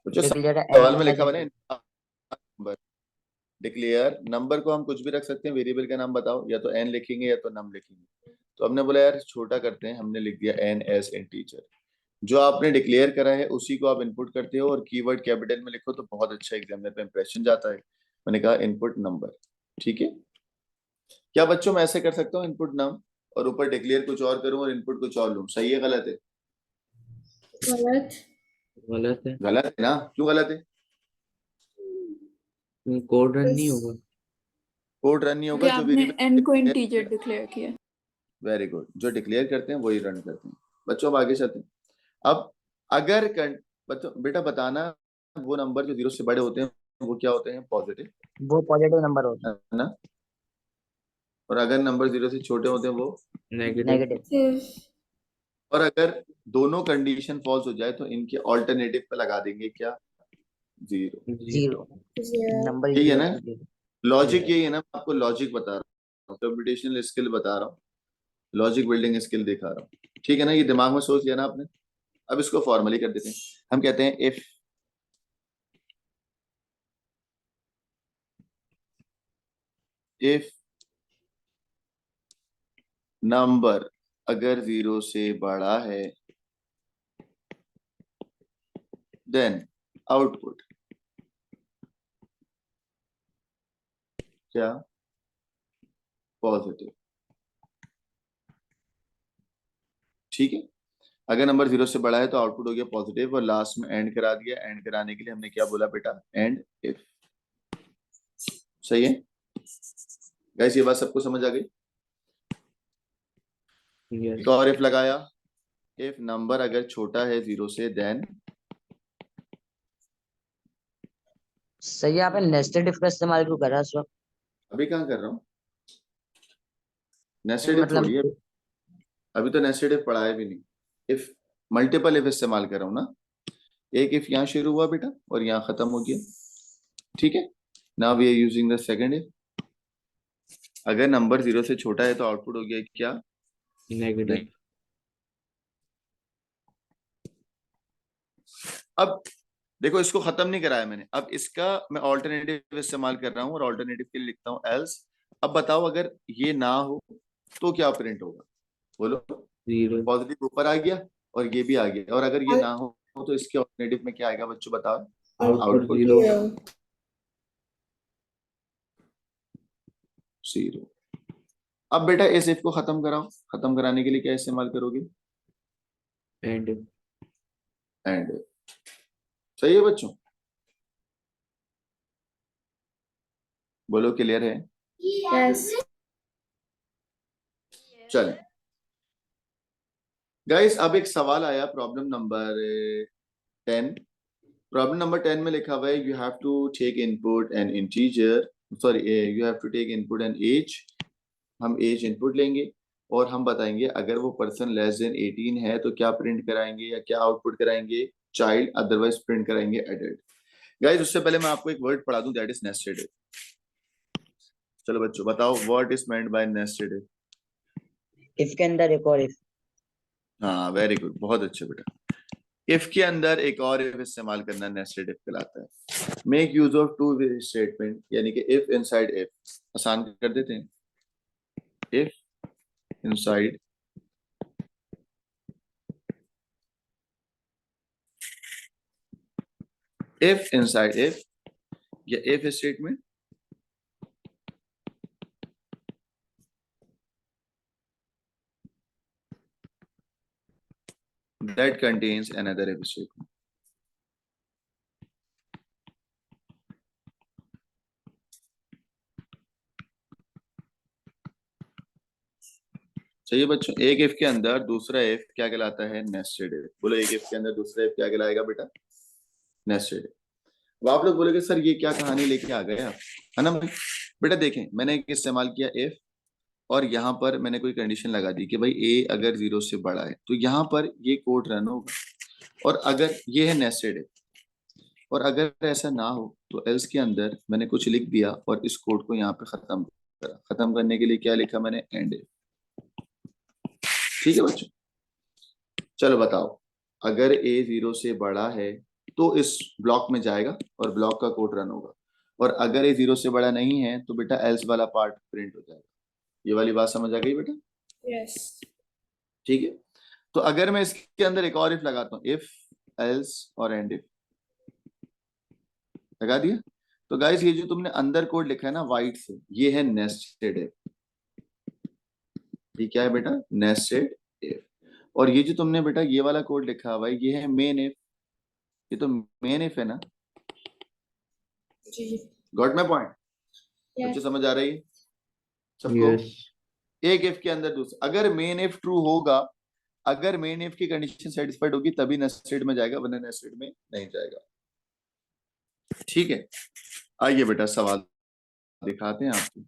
बच्चों डिक्लेयर सवाल में लिखा मैंने नंबर, डिक्लेयर नंबर को हम कुछ भी रख सकते हैं, वेरिएबल का नाम बताओ, या तो एन लिखेंगे या तो नम लिखेंगे। तो हमने बोला यार छोटा करते हैं, हमने लिख दिया एन एस इंटीजर। जो आपने डिक्लेयर करा है उसी को आप इनपुट करते हो, और कीवर्ड कैपिटल में लिखो तो बहुत अच्छा एग्जामिनर पे इंप्रेशन जाता है। मैंने कहा इनपुट नंबर। ठीक है, क्या बच्चों मैं ऐसे कर सकता हूँ इनपुट नम और ऊपर डिक्लेयर कुछ और करूं और इनपुट कुछ और लूं? सही है गलत है? गलत है। गलत है ना, क्यों गलत है? कोड रन नहीं होगा। कोड रन नहीं होगा, क्योंकि जो आपने n को वेरिएबल इंटीजर डिक्लेयर किया। वेरी गुड, जो डिक्लेयर करते हैं वही रन करते हैं। बच्चों अब आगे चलते हैं। अब अगर बेटा बताना वो नंबर जो 0 से बड़े होते हैं वो क्या होते हैं, पॉजिटिव, वो पॉजिटिव नंबर होता है। है ना, और अगर नंबर 0 से छोटे होते हैं वो नेगेटिव। If और अगर दोनों कंडीशन फॉल्स हो जाए तो इनके ऑल्टरनेटिव पे लगा देंगे क्या, 0। जीरो। 0. नंबर यही है जीरो ना? से जीरो। लॉजिक यही है ना, मैं आपको लॉजिक बता रहा हूँ, कंप्यूटेशनल स्किल बता रहा हूँ, लॉजिक बिल्डिंग स्किल दिखा रहा हूँ। ठीक है ना, ये दिमाग में सोच लिया ना आपने। अब इसको फॉर्मली कर देते हैं। हम कहते हैं इफ नंबर अगर 0 से बड़ा है देन आउटपुट क्या, पॉजिटिव। ठीक है, अगर नंबर 0 से बड़ा है तो आउटपुट हो गया पॉजिटिव, और लास्ट में एंड करा दिया। एंड कराने के लिए हमने क्या बोला बेटा, एंड इफ। सही है गाइस, ये बात सबको समझ आ गई? एक और इफ लगाया, इफ नंबर अगर छोटा है 0 से देन। सही है, आपने नेस्टेड इफ का इस्तेमाल क्यों करा इस वक्त? अभी कहाँ कर रहा हूँ नेस्टेड इफ, मतलब छोड़िए अभी तो नेस्टेड इफ पढ़ाया भी नहीं। इफ मल्टीपल इफ इस्तेमाल कर रहा हूँ ना, एक इफ यहाँ शुरू हुआ बेटा और यहाँ खत्म हो गया। ठीक है, now we are using the second if. अगर नंबर 0 से छोटा है तो आउटपुट हो गया क्या, नेगेटिव। अब देखो इसको खत्म नहीं कराया मैंने, अब इसका मैं ऑल्टरनेटिव इस्तेमाल कर रहा हूँ और ऑल्टरनेटिव के लिए लिखता हूँ एल्स। अब बताओ अगर ये ना हो तो क्या प्रिंट होगा, बोलो। पॉजिटिव ऊपर आ गया और ये भी आ गया, और अगर ये ना हो तो इसके ऑल्टरनेटिव में क्या आएगा बच्चों बताओ, Output 0. 0। अब बेटा इस इफ को खत्म कराओ, खत्म कराने के लिए क्या इस्तेमाल करोगे? And and. सही है बच्चों, बोलो क्लियर है? Yes. चलें गाइस, अब एक सवाल आया प्रॉब्लम नंबर 10। प्रॉब्लम नंबर 10 में लिखा हुआ है you have to take input an integer, sorry you have to take input an age. हम एज इनपुट लेंगे और हम बताएंगे अगर वो पर्सन लेस देन 18 है तो क्या प्रिंट कराएंगे या क्या आउटपुट कराएंगे? चाइल्ड, अदरवाइज प्रिंट कराएंगे एडल्ट। गाइस उससे पहले मैं आपको एक वर्ड पढ़ा दूं, दैट इज नेस्टेड इफ। चलो बच्चों बताओ what is meant by nested if. If के अंदर एक और इफ। हाँ वेरी गुड, बहुत अच्छे बेटा। इफ के अंदर एक और इफ इस्तेमाल करना नेस्टेड इफ कहलाता है। Make use of two statement, यानी कि इफ इनसाइड इफ। आसान कर देते हैं, if inside if inside if या if statement that contains another if statement। चाहिए बच्चों, एक इफ के अंदर दूसरा इफ क्या कहलाता है? Nested if. बोलो एक इफ के अंदर दूसरा इफ क्या कहलाएगा बेटा? Nested if. अब आप लोग बोलोगे सर ये क्या कहानी लेके आ गए आप, है ना? बेटा देखें, मैंने एक इस्तेमाल किया इफ और यहाँ पर मैंने कोई कंडीशन लगा दी कि भाई ए अगर 0 से बड़ा है तो यहाँ पर ये कोड रन होगा, और अगर ये है नेस्टेड इफ, और अगर ऐसा ना हो तो एल्स के अंदर मैंने कुछ लिख दिया और इस कोड को यहाँ पे खत्म करा। खत्म करने के लिए क्या लिखा मैंने? And if. ठीक है बच्चों, चलो बताओ, अगर ए 0 से बड़ा है तो इस ब्लॉक में जाएगा और ब्लॉक का कोड रन होगा, और अगर ए 0 से बड़ा नहीं है तो बेटा एल्स वाला पार्ट प्रिंट हो जाएगा। ये वाली बात समझ आ गई बेटा? Yes. ठीक है, तो अगर मैं इसके अंदर एक और इफ लगाता हूँ, इफ एल्स और एंड इफ लगा दिया, तो गाइस ये जो तुमने अंदर कोड लिखा है ना वाइट से, ये है नेस्टेड इफ। ये क्या है बेटा? Nested if. और ये जो तुमने बेटा ये वाला कोड लिखा हुआ है ये है मेन इफ। ये तो मेन इफ है ना? जी। Got my point? Yes. बच्चे समझ आ रही है सबको? यस। एक इफ के अंदर दूसरा, अगर मेन इफ ट्रू होगा, अगर मेन इफ की कंडीशन सेटिस्फाइड होगी तभी नेस्टेड में जाएगा, वरना नेस्टेड में नहीं जाएगा। ठीक है, आइए बेटा सवाल दिखाते हैं आपको।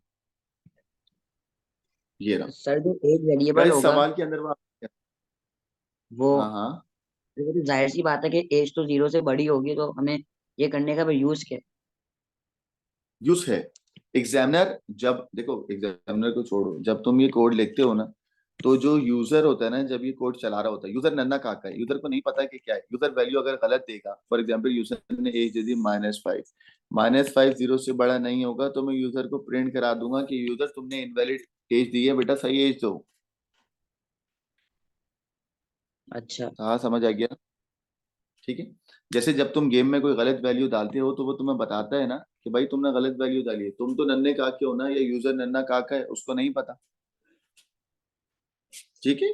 ये रहा सर जो एज वेरिएबल गाइस, होगा सवाल के अंदर वो हाँ हाँ वो तो जाहिर सी बात है कि एज तो 0 से बड़ी होगी, तो हमें ये करने का यूज क्या है? यूज है। एग्जामिनर जब देखो, एग्जामिनर को छोड़ो, जब तुम ये कोड लिखते हो ना तो जो यूजर होता है ना, जब ये कोड चला रहा होता है, यूजर नन्ना काका है, यूजर को नहीं पता कि क्या है। यूजर वैल्यू अगर गलत देगा, फॉर एग्जांपल यूजर ने एज दे दी -5, -5 0 से बड़ा नहीं होगा तो मैं यूजर को प्रिंट करा दूंगा कि यूजर तुमने इनवैलिड एज दी है, बेटा सही एज दो। अच्छा। हाँ समझ आ गया? ठीक है, जैसे जब तुम गेम में कोई गलत वैल्यू डालते हो तो वो तुम्हें बताता है ना कि भाई तुमने गलत वैल्यू डाली है। तुम तो नन्हे काके हो ना, या यूजर नन्ना काका है, उसको नहीं पता। ठीक है,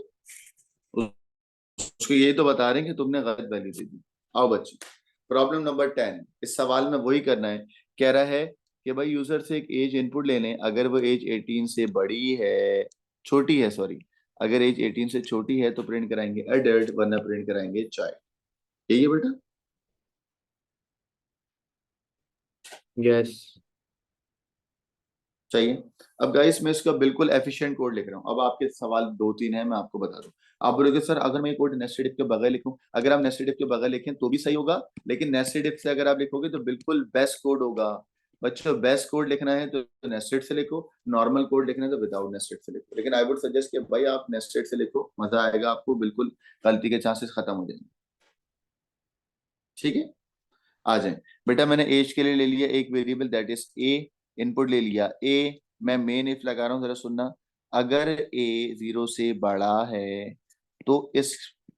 उसको ये तो बता रहे हैं कि तुमने गलत वैल्यू दे दी। आओ बच्चे, प्रॉब्लम नंबर 10। इस सवाल में वही करना है, कह रहा है कि भाई यूजर से एक एज इनपुट ले लें, अगर वो एज 18 से बड़ी है, छोटी है सॉरी, अगर एज 18 से छोटी है तो प्रिंट कराएंगे एडल्ट, वरना प्रिंट कराएंगे चाइल्ड। यही है बेटा? यस। चाहिए। अब गाइस मैं इसका बिल्कुल एफिशिएंट कोड लिख रहा हूँ। अब आपके सवाल 2-3 है, मैं आपको बता दूं। आप बोलोगे सर अगर मैं ये कोड नेस्टेड इफ के बगैर लिखूं, अगर आप नेस्टेड इफ के बगैर लिखें तो भी सही होगा, लेकिन नेस्टेड इफ से अगर आप लिखोगे तो बिल्कुल बेस्ट कोड होगा। बच्चों बेस्ट कोड लिखना है तो नेस्टेड से लिखो, नॉर्मल कोड लिखना है तो विदाउट नेस्टेड से लिखो। लेकिन आई वुड सजेस्ट कि भाई आप नेस्टेड से लिखो, मजा आएगा आपको, बिल्कुल गलती के चांसेस खत्म हो जाएंगे। ठीक है, आ जाए बेटा। मैंने एज के लिए ले लिया एक variable that is a, input ले लिया ए। मैं मेन इफ लगा रहा हूं, जरा सुनना। अगर ए 0 से बड़ा है तो इस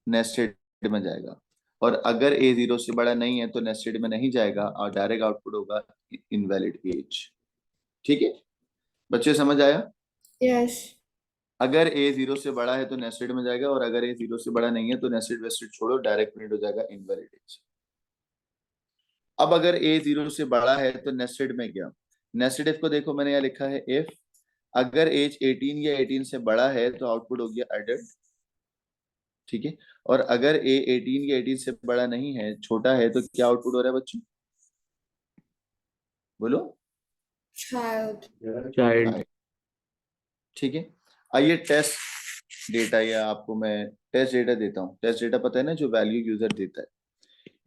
नेस्टेड में जाएगा, और अगर ए 0 से बड़ा नहीं है तो नेस्टेड में नहीं जाएगा और डायरेक्ट आउटपुट होगा इनवैलिड एज। ठीक है, बच्चे समझ आया? Yes. अगर a 0 से बड़ा है तो नेस्टेड में जाएगा, और अगर a 0 से बड़ा नहीं है तो नेस्टेड वेस्टेड छोड़ो, डायरेक्ट प्रिंट हो जाएगा इनवैलिड एज। अब अगर a 0 से बड़ा है तो नेस्टेड में क्या, नेस्टेड इफ को देखो मैंने यहाँ लिखा है इफ अगर एज 18 या 18 से बड़ा है तो आउटपुट हो गया एडल्ट, ठीक है। और अगर a 18 या 18 से बड़ा नहीं है, छोटा है, तो क्या आउटपुट हो रहा है बच्चों, बोलो? Child. चाइल्ड। ठीक है। आइए टेस्ट डेटा, या आपको मैं टेस्ट डेटा देता हूँ। टेस्ट डेटा पता है ना, जो वैल्यू यूजर देता है।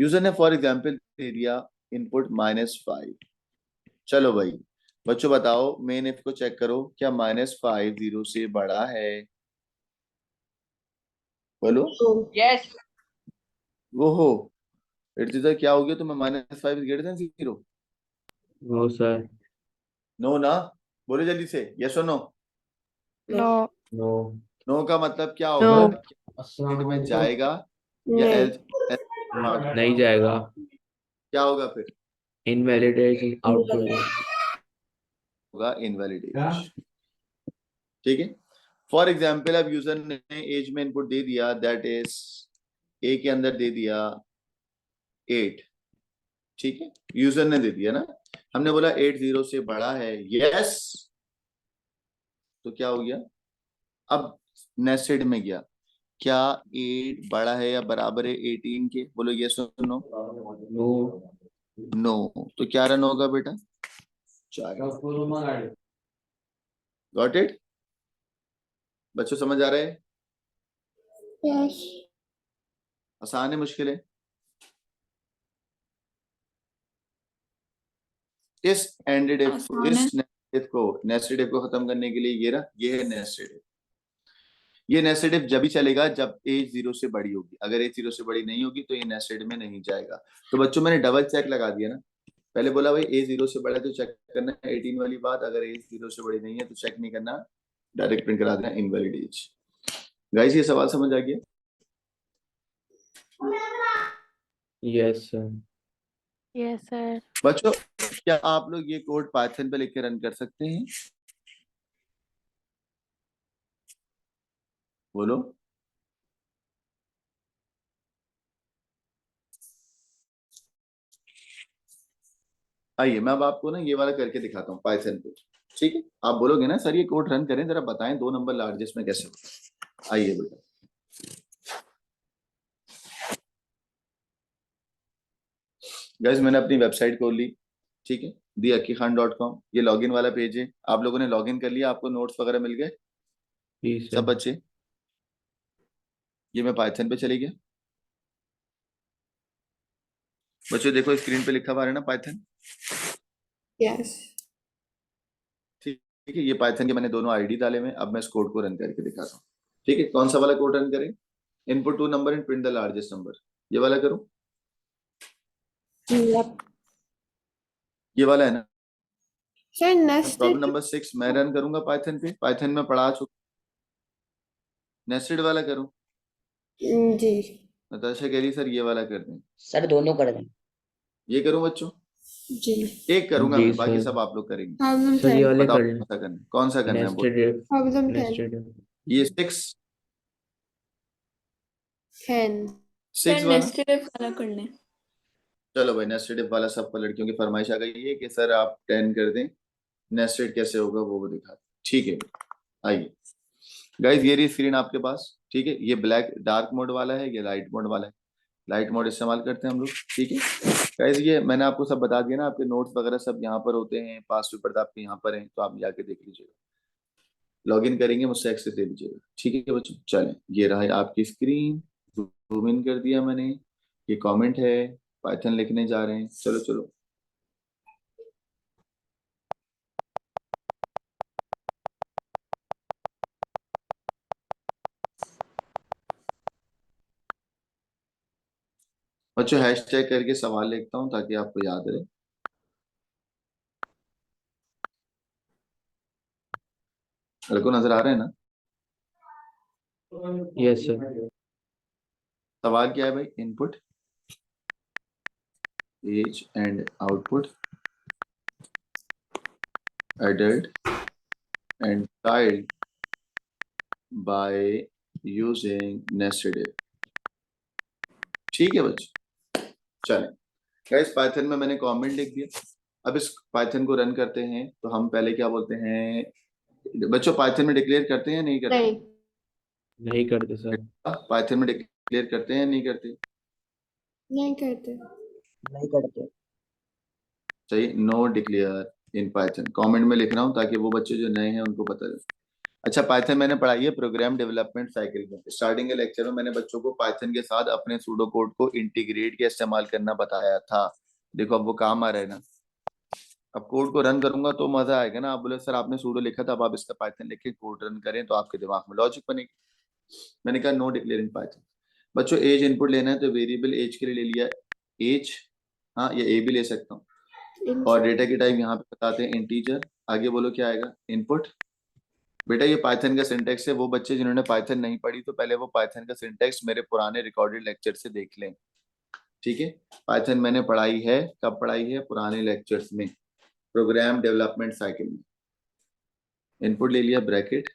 यूजर ने फॉर एग्जांपल दे दिया इनपुट -5। चलो भाई बच्चों बताओ, मेन इफ को चेक करो, क्या -5 0 से बड़ा है, बोलो? यस वो हो इर्तिजा क्या हो गया तुम्हें, -5 greater than 0? No sir. No ना, बोलो जल्दी से, यस और नो। No. नो। नो का मतलब क्या होगा, No. में जाएगा या नहीं. एल्स नहीं जाएगा। क्या होगा फिर, इनवैलिड एज आउटपुट होगा इनवैलिड एज, ठीक है। फॉर एग्जाम्पल अब यूजर ने एज में इनपुट दे दिया, दैट इज ए के अंदर दे दिया 8, ठीक है। यूजर ने दे दिया ना, हमने बोला 8 0 से बड़ा है, यस, तो क्या हो गया, अब नेस्टेड में गया, क्या 8 बड़ा है या बराबर है 18 के, बोलो यस और नो। नो। नो, तो क्या रन होगा बेटा, गॉट इट? बच्चों समझ आ रहा है? Yes. आसान है, मुश्किल है? इस एंडेड इफ आसान है। इस नेस्टेड इफ को खत्म करने के लिए ये है नेस्टेड इफ। ये नेस्टेड इफ जब भी चलेगा जब एज 0 से बड़ी होगी, अगर एज 0 से बड़ी नहीं होगी तो ये नेस्टेड में नहीं जाएगा। तो बच्चों मैंने डबल चेक लगा दिया ना, पहले बोला भाई एज 0 से बड़ा है तो चेक करना 18 वाली बात, अगर एज 0 से बड़ी नहीं है तो चेक नहीं करना, डायरेक्ट प्रिंट करा देना इनवैलिड एज। गाइस ये सवाल समझ आ गया? Yes sir. Yes sir. बच्चों क्या आप लोग ये कोड पाइथन पे लिख के रन कर सकते हैं, बोलो? आइए मैं अब आपको ना ये वाला करके दिखाता हूँ पाइथन पे, ठीक है। आप बोलोगे ना सर ये कोड रन करें, जरा बताएं 2 नंबर लार्जेस्ट में कैसे होता है। आइए बेटा, गाइस मैंने अपनी वेबसाइट खोल ली, ठीक है, theakikhan.com। ये लॉगिन वाला पेज है, आप लोगों ने लॉगिन कर लिया, आपको नोट्स वगैरह मिल गए जी सब सर। बच्चे? ये मैं पाइथन पे चली गया, बच्चों देखो स्क्रीन पे लिखा हुआ है ना पाइथन, Yes. ठीक है। ये पाइथन के मैंने दोनों आईडी डाले में, अब मैं इस कोड को रन करके दिखाता हूँ, ठीक है। कौन सा वाला कोड रन करें, input 2 number and print the largest number, ये वाला करूं? Yep. ये वाला है ना? Sir, problem nested. नंबर 6 मैं रन करूंगा पाइथन पे, पाइथन में पढ़ा चुका, नेस्टेड वाला करूं? जी. नताशा कह रही सर ये वाला कर दें, सर दोनों कर दें। ये करूं बच्चों? जी. एक करूंगा जी मैं, बाकी सर। सब आप लोग करेंगे। Problem सर ये 10. वाले बताओ कर कौन सा करना है, कौन सा करना है, बोलो। Nested Problem 10. नेस्टेड ये 6 10. सर वाला, नेस्टेड इफ वाला कर लें। चलो भाई नेस्टेड इफ वाला सबको लड़कियों की फरमाइश आ गई है कि सर आप 10 कर दें, नेस्टेड कैसे होगा वो दिखा दें, ठीक है। आइए गाइस ये रही स्क्रीन आपके पास, ठीक है। ये ब्लैक डार्क मोड वाला है, ये लाइट मोड वाला है, लाइट मोड इस्तेमाल करते हैं हम लोग, ठीक है। गाइस ये मैंने आपको सब बता दिया ना, आपके नोट्स वगैरह सब यहाँ पर होते हैं, पास पेपर आपके यहाँ पर हैं, तो आप जाके देख लीजिएगा, लॉगिन करेंगे मुझसे एक्सेस दे लीजिएगा, ठीक है बच्चों। चलें ये रहा है आपकी स्क्रीन, जूम इन कर दिया मैंने, ये कमेंट है, पाइथन लिखने जा रहे हैं, चलो चलो। बच्चों हैशटैग करके सवाल लिखता हूँ ताकि आपको याद रहे। लड़को नजर आ रहे हैं ना? Yes sir. सवाल क्या है भाई, input age and output adult and child by using nested if। ठीक है बच्चों, चलें गाइस, पाइथन में मैंने कमेंट लिख दिया। अब इस पाइथन को रन करते हैं तो हम पहले क्या बोलते हैं बच्चों, पाइथन में डिक्लेयर करते हैं या नहीं करते? नहीं करते सर। पाइथन में डिक्लेयर करते हैं या नहीं करते? नहीं करते। नहीं करते। सही, no declare in Python comment में लिख रहा हूँ ताकि वो बच्चे जो नए हैं उनको पता चले। अच्छा, पाइथन मैंने पढ़ाई है प्रोग्राम डेवलपमेंट साइकिल में। स्टार्टिंग के लेक्चर में मैंने बच्चों को पाइथन के साथ अपने सूडो कोड को इंटीग्रेट के इस्तेमाल करना बताया था। देखो अब वो काम आ रहा है ना। अब कोड को रन करूंगा तो मजा आएगा ना। आप बोले सर आपने सूडो लिखा था, अब आप इसका पाइथन लिख के कोड रन करें तो आपके दिमाग में लॉजिक बनेगी। मैंने कहा नो डिक्लेयर इन पाइथन। बच्चों एज इनपुट लेना है तो वेरिएबल एज के लिए ले लिया एज, हाँ या ए भी ले सकता हूँ। और डेटा की टाइप यहाँ पे बताते हैं इंटीजर। आगे बोलो क्या आएगा? इनपुट। बेटा ये पाइथन का सिंटेक्स है। वो बच्चे जिन्होंने पाइथन नहीं पढ़ी तो पहले वो पाइथन का सिंटेक्स मेरे पुराने रिकॉर्डेड लेक्चर से देख लें, ठीक है? पाइथन मैंने पढ़ाई है, कब पढ़ाई है? पुराने लेक्चर्स में, प्रोग्राम डेवलपमेंट साइकिल में। इनपुट ले लिया ब्रैकेट,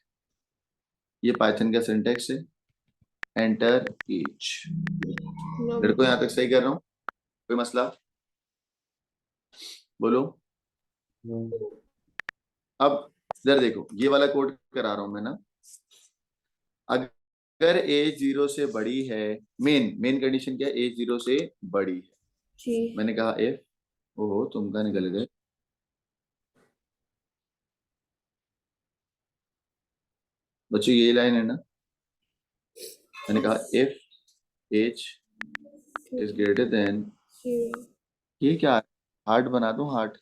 ये पाइथन का सिंटेक्स है, एंटर ईच। लड़कों यहाँ तक सही कर रहा हूँ? कोई मसला? बोलो। अब इधर देखो, ये वाला कोड करा रहा हूं मैं ना। अगर एज 0 से बड़ी है, मेन कंडीशन क्या है? एज 0 से बड़ी है। जी। मैंने कहा इफ, ओहो तुम कहाँ निकल गए? बच्चों ये लाइन है ना, मैंने कहा if age is greater than, ये क्या है? हार्ट बना दूं? हार्ट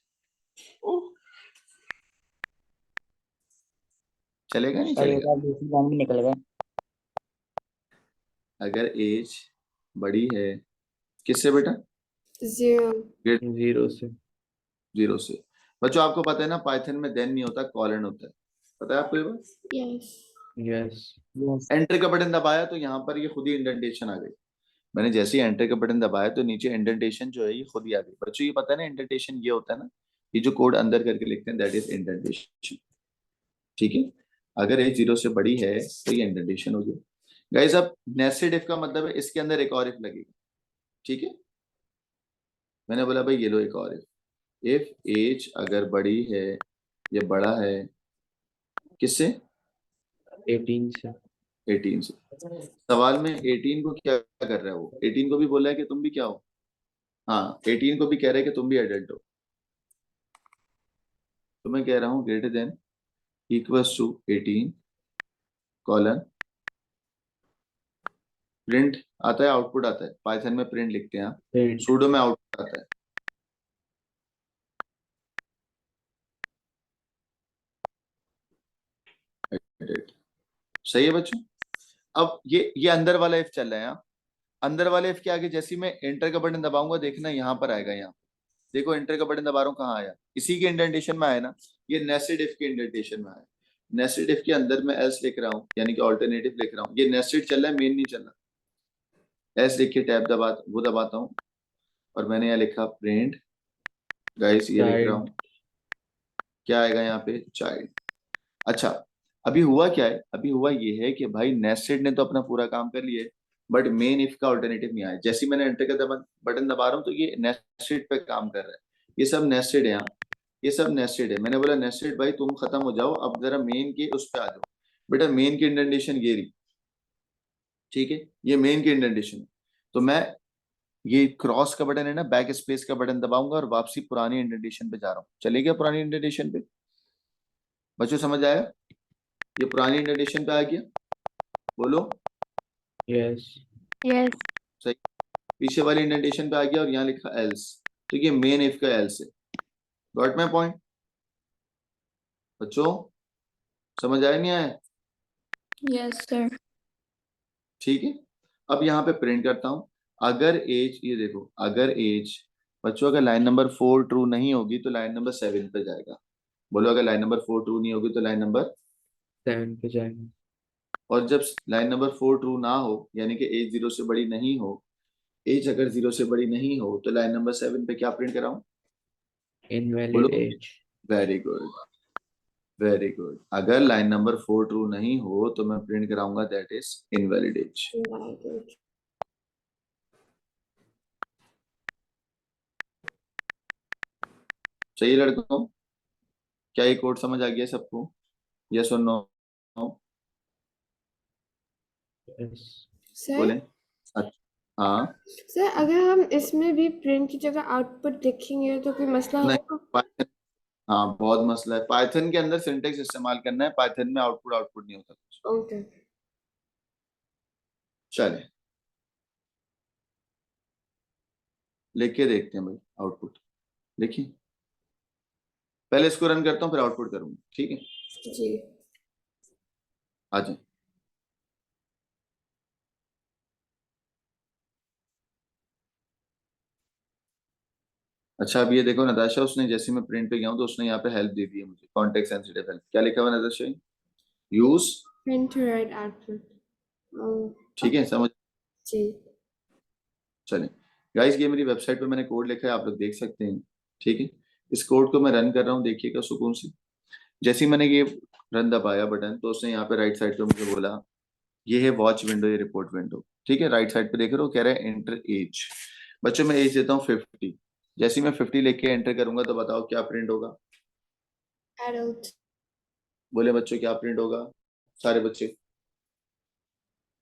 चलेगा नहीं सर एक चलेगा? बार दूसरी लाइन में निकल गए। अगर एज बड़ी है किससे बेटा? 0। 0 से। 0 से। बच्चों आपको पता है ना पाइथन में देन नहीं होता, कॉलन होता है। पता है आपको ये बात? Yes। यस। एंटर का बटन दबाया तो यहाँ पर ये खुद ही इंडेंटेशन आ गई। मैंने जैसे ही एंटर का बटन दबाया तो नीचे इंडेंटेशन जो है ये खुद ही आ गई। बच्चों ये पता है ना इंडेंटेशन ये होता है ना, ये जो कोड अंदर करके लिखते हैं दैट इज इंडेंटेशन, ठीक है? अगर ये 0 से बड़ी है तो ये इंडेंटेशन हो गई। गाइस अब नेस्टेड इफ का मतलब है इसके अंदर एक और इफ लगेगा, ठीक है? मैंने बोला भाई ये लो एक और इफ एज अगर बड़ी है या बड़ा है किससे? 18 से। 18 से। सवाल में 18 को क्या कर रहा है? वो 18 को भी बोला है कि तुम भी क्या हो? हाँ 18 को भी कह रहे हैं कि तुम भी एडल्ट हो। तो मैं कह रहा हूँ greater than equals to 18 colon print आता है, आउटपुट आता है। पाइथन में प्रिंट लिखते हैं आप, सूडो में आउटपुट आता है। सही है बच्चों? अब ये अंदर वाला इफ चल रहा है यहाँ। अंदर वाले इफ के आगे जैसे ही मैं एंटर का बटन दबाऊंगा देखना यहाँ पर आएगा। यहाँ देखो एंटर का बटन दबा रहा हूँ, कहाँ आया? इसी के इंडेंटेशन में आया ना, ये नेस्टेड इफ के इंडेंटेशन में आया। नेस्टेड इफ के अंदर मैं एल्स लिख रहा हूँ यानी कि ऑल्टरनेटिव लिख रहा हूँ। ये नेस्टेड चल रहा है, मेन नहीं चल रहा। एल्स लिख के टैब दबाता हूँ और मैंने यहाँ लिखा प्रिंट। गाइस ये लिख रहा हूँ, क्या आएगा यहाँ पे? चाइल्ड। अच्छा अभी हुआ क्या है? अभी हुआ ये है कि भाई नेस्टेड ने तो अपना पूरा काम कर लिया है बट मेन इफ का ऑल्टरनेटिव नहीं आया। जैसे मैंने एंटर का बटन दबा रहा हूँ तो ये नेस्टेड पे काम कर रहा है। ये सब नेस्टेड है, यहाँ ये सब नेस्टेड है। मैंने बोला नेस्टेड भाई तुम खत्म हो जाओ, अब जरा मेन के उस पे आ जाओ। बेटा मेन की इंडेंटेशन ये रही, ठीक है? ये मेन की इंडेंटेशन। तो मैं ये क्रॉस का बटन है ना, बैक स्पेस का बटन दबाऊंगा और वापसी पुरानी इंडेंटेशन पे जा रहा हूँ। चलेगा पुरानी इंडेंटेशन पे? बच्चों समझ आया? ये पुरानी इंडेंटेशन पे आ गया, बोलो। यस। यस। सही, पीछे वाली इंडेंटेशन पे आ गया और यहाँ लिखा एल्स, तो ये मेन इफ का एल्स है। Got my point? बच्चों समझ आया नहीं आया? Yes sir. ठीक है, अब यहाँ पे प्रिंट करता हूँ अगर एज, ये देखो अगर एज, बच्चों अगर लाइन नंबर 4 ट्रू नहीं होगी तो लाइन नंबर 7 पे जाएगा। बोलो अगर लाइन नंबर 4 ट्रू नहीं होगी तो लाइन नंबर 7 पे जाएगा। और जब लाइन नंबर 4 ट्रू ना हो यानी कि एज 0 से बड़ी नहीं हो, एज अगर 0 से बड़ी नहीं हो तो लाइन नंबर 7 पे क्या प्रिंट कराऊं? इनवैलिड बोलो। Age. Very good. Very good. अगर लाइन नंबर 4 ट्रू नहीं हो तो मैं प्रिंट कराऊंगा that is invalid age. Invalid. सही है लड़कों? क्या ये कोड समझ आ गया सबको? यस और नो? Sir, बोलें। अच्छा, हाँ। सर अगर हम इसमें भी प्रिंट की जगह आउटपुट लिखेंगे तो कोई मसला नहीं, होगा? पाइथन, हाँ बहुत मसला है। पाइथन के अंदर सिंटेक्स इस्तेमाल करना है, पाइथन में आउटपुट आउटपुट नहीं होता कुछ। ओके। चले लिख के देखते हैं भाई आउटपुट। देखिए, पहले इसको रन करता हूँ फिर आउटपुट करूंगा, ठीक है? जी। आ जाए। अच्छा, अब ये देखो नताशा, उसने जैसे मैं प्रिंट पे गया हूँ तो उसने यहाँ पे हेल्प दे दी है मुझे, कॉन्टेक्स्ट सेंसिटिव हेल्प। क्या लिखा हुआ है Natasha? Use. Print to write output. ठीक है, समझ? जी। चलें गाइस, ये मेरी वेबसाइट पे मैंने कोड लिखा है, आप लोग देख सकते हैं, ठीक है? इस कोड को मैं रन कर रहा हूँ, देखिएगा सुकून से। जैसे ही मैंने ये रन दबाया बटन तो उसने यहाँ पे राइट साइड पे मुझे बोला ये है वॉच विंडो, ये रिपोर्ट विंडो, ठीक है? राइट साइड पे देख रहे हो, कह रहा है एंटर एज। बच्चों मैं एज देता हूँ 50। जैसे ही मैं 50 लिख के एंटर करूंगा तो बताओ क्या प्रिंट होगा? Adult. बोले बच्चों, क्या प्रिंट होगा? सारे बच्चे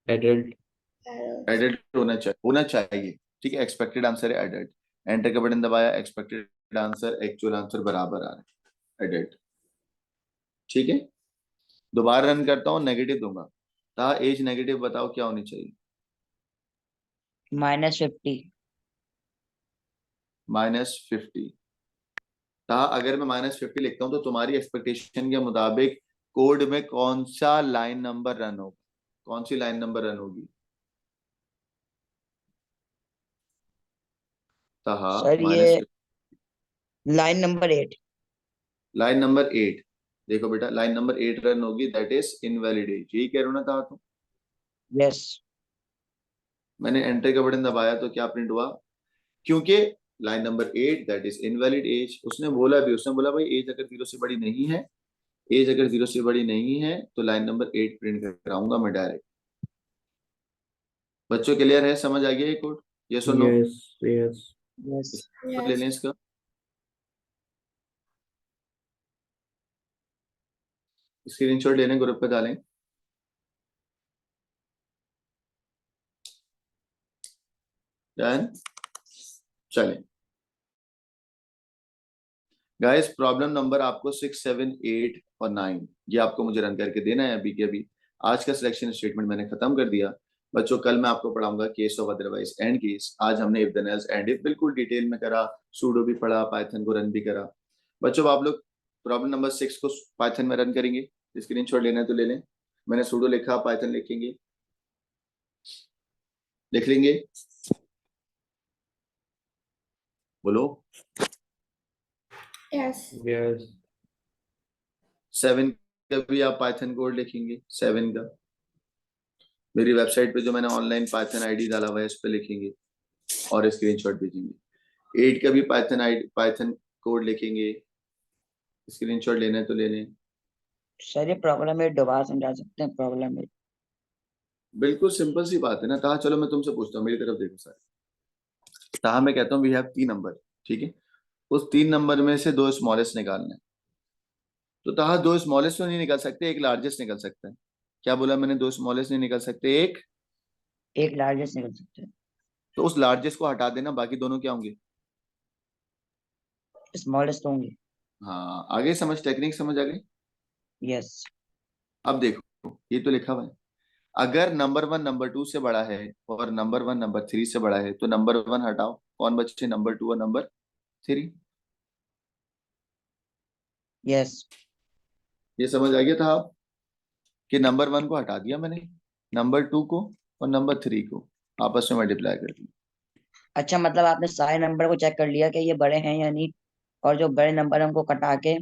एडल्ट। Adult. एडल्ट होना चाहिए, ठीक है? एक्सपेक्टेड आंसर है एडल्ट। एंटर का बटन दबाया, एक्सपेक्टेड आंसर एक्चुअल आंसर बराबर आ रहा है, एडल्ट, ठीक है? दोबारा रन करता हूँ, नेगेटिव दूंगा। था एज नेगेटिव, बताओ क्या होनी चाहिए? -50। -50। था अगर मैं -50 लिखता हूँ तो तुम्हारी एक्सपेक्टेशन के मुताबिक कोड में कौन सा लाइन नंबर रन होगा? कौन सी लाइन नंबर रन होगी? तहा सर ये minus line number 8। Line number 8। देखो बेटा, लाइन नंबर 8 रन होगी, दैट इज इनवैलिड एज। यही कह रहा हूं ना था तुम? यस। मैंने एंटर का बटन दबाया तो क्या प्रिंट हुआ? क्योंकि line number 8 that is invalid age. उसने बोला भी, उसने बोला भाई एज अगर 0 से बड़ी नहीं है, एज अगर 0 से बड़ी नहीं है तो लाइन नंबर 8 प्रिंट कराऊंगा मैं डायरेक्ट। बच्चों क्लियर है? समझ आ गया ये कोड? यस और नो? Yes yes yes. ले लें Yes. इसका। स्क्रीनशॉट लेने ग्रुप पे डालें। डन। चलें गाइस, प्रॉब्लम नंबर आपको 6, 7, 8 और 9 ये आपको मुझे रन करके देना है अभी के अभी। आज का सिलेक्शन स्टेटमेंट मैंने खत्म कर दिया बच्चों। कल मैं आपको पढ़ाऊंगा case of otherwise and case. आज हमने if then else and if बिल्कुल डिटेल में करा, सूडो भी पढ़ा, पाइथन को रन भी करा। बच्चों आप लोग प्रॉब्लम नंबर 6 को पाइथन में रन करेंगे। स्क्रीनशॉट लेना है तो ले लें। मैंने सूडो लिखा, पाइथन लिखेंगे, लिख लेंगे? बोलो। Yes. यस 7 का भी आप पाइथन कोड लिखेंगे, 7 का मेरी वेबसाइट पे जो मैंने ऑनलाइन पाइथन आईडी डाला हुआ है इस पे लिखेंगे और स्क्रीनशॉट भेजेंगे। 8 का भी पाइथन कोड लिखेंगे, स्क्रीनशॉट लेना है तो ले लें। सर ये प्रॉब्लम है, दोबारा समझा सकते हैं प्रॉब्लम है? बिल्कुल सिंपल सी बात है ना। कहा चलो मैं तुमसे पूछता हूँ, मेरी तरफ देखो सर। कहा मैं कहता हूँ वी हैव 3 नंबर, ठीक है? उस 3 नंबर में से 2 स्मॉलेस्ट निकालना है। तो कहा 2 स्मॉलेस्ट तो नहीं निकल सकते, एक लार्जेस्ट निकल सकता है। क्या बोला मैंने? 2 स्मॉलेस्ट नहीं निकल सकते, एक लार्जेस्ट निकल सकते हैं। तो उस लार्जेस्ट को हटा देना, बाकी दोनों क्या होंगे? स्मॉलेस्ट तो होंगे। हाँ, आगे समझ, टेक्निक समझ आ गई? यस। अब देखो ये तो लिखा हुआ है, अगर नंबर 1 नंबर 2 से बड़ा है और नंबर 1 नंबर 3 से बड़ा है तो नंबर 1 हटाओ, कौन बचे? नंबर 2 और नंबर 3। यस। ये समझ आ गया था आप कि नंबर 1 को हटा दिया मैंने, नंबर 2 को और नंबर 3 को आपस में मल्टीप्लाई कर दिया। अच्छा, मतलब आपने सारे नंबर को चेक कर लिया कि ये बड़े हैं या नहीं, और जो बड़े नंबर है उनको कटा के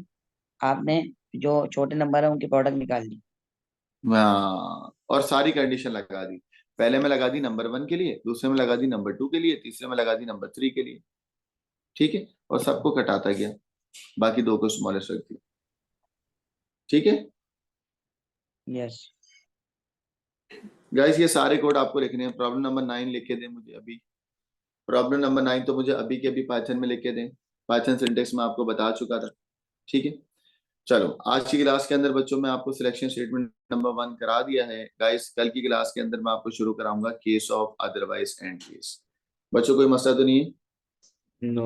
आपने जो छोटे नंबर है उनकी प्रोडक्ट निकाल ली। हाँ, और सारी कंडीशन लगा दी। पहले में लगा दी नंबर 1 के लिए, दूसरे में लगा दी नंबर 2 के लिए, तीसरे में लगा दी नंबर 3 के लिए, ठीक है? और सबको कटाता गया, बाकी 2 को स्मॉलेस्ट रख दिया, ठीक है यस गाइस, ये सारे कोड आपको लिखने हैं। प्रॉब्लम नंबर 9 लिख के दें मुझे अभी। प्रॉब्लम नंबर 9 तो मुझे अभी के अभी पाइथन में लिख के दें। पाइथन सिंटेक्स में आपको बता चुका था। ठीक है, चलो आज की क्लास के अंदर बच्चों में आपको सिलेक्शन स्टेटमेंट नंबर 1 करा दिया है। गाइस कल की क्लास के अंदर मैं आपको शुरू कराऊंगा case of otherwise and case. बच्चों कोई मसला तो नहीं है? नो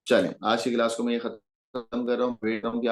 चलें आज की क्लास को मैं ये खत्म कर रहा हूँ। वेट रहा हूँ कि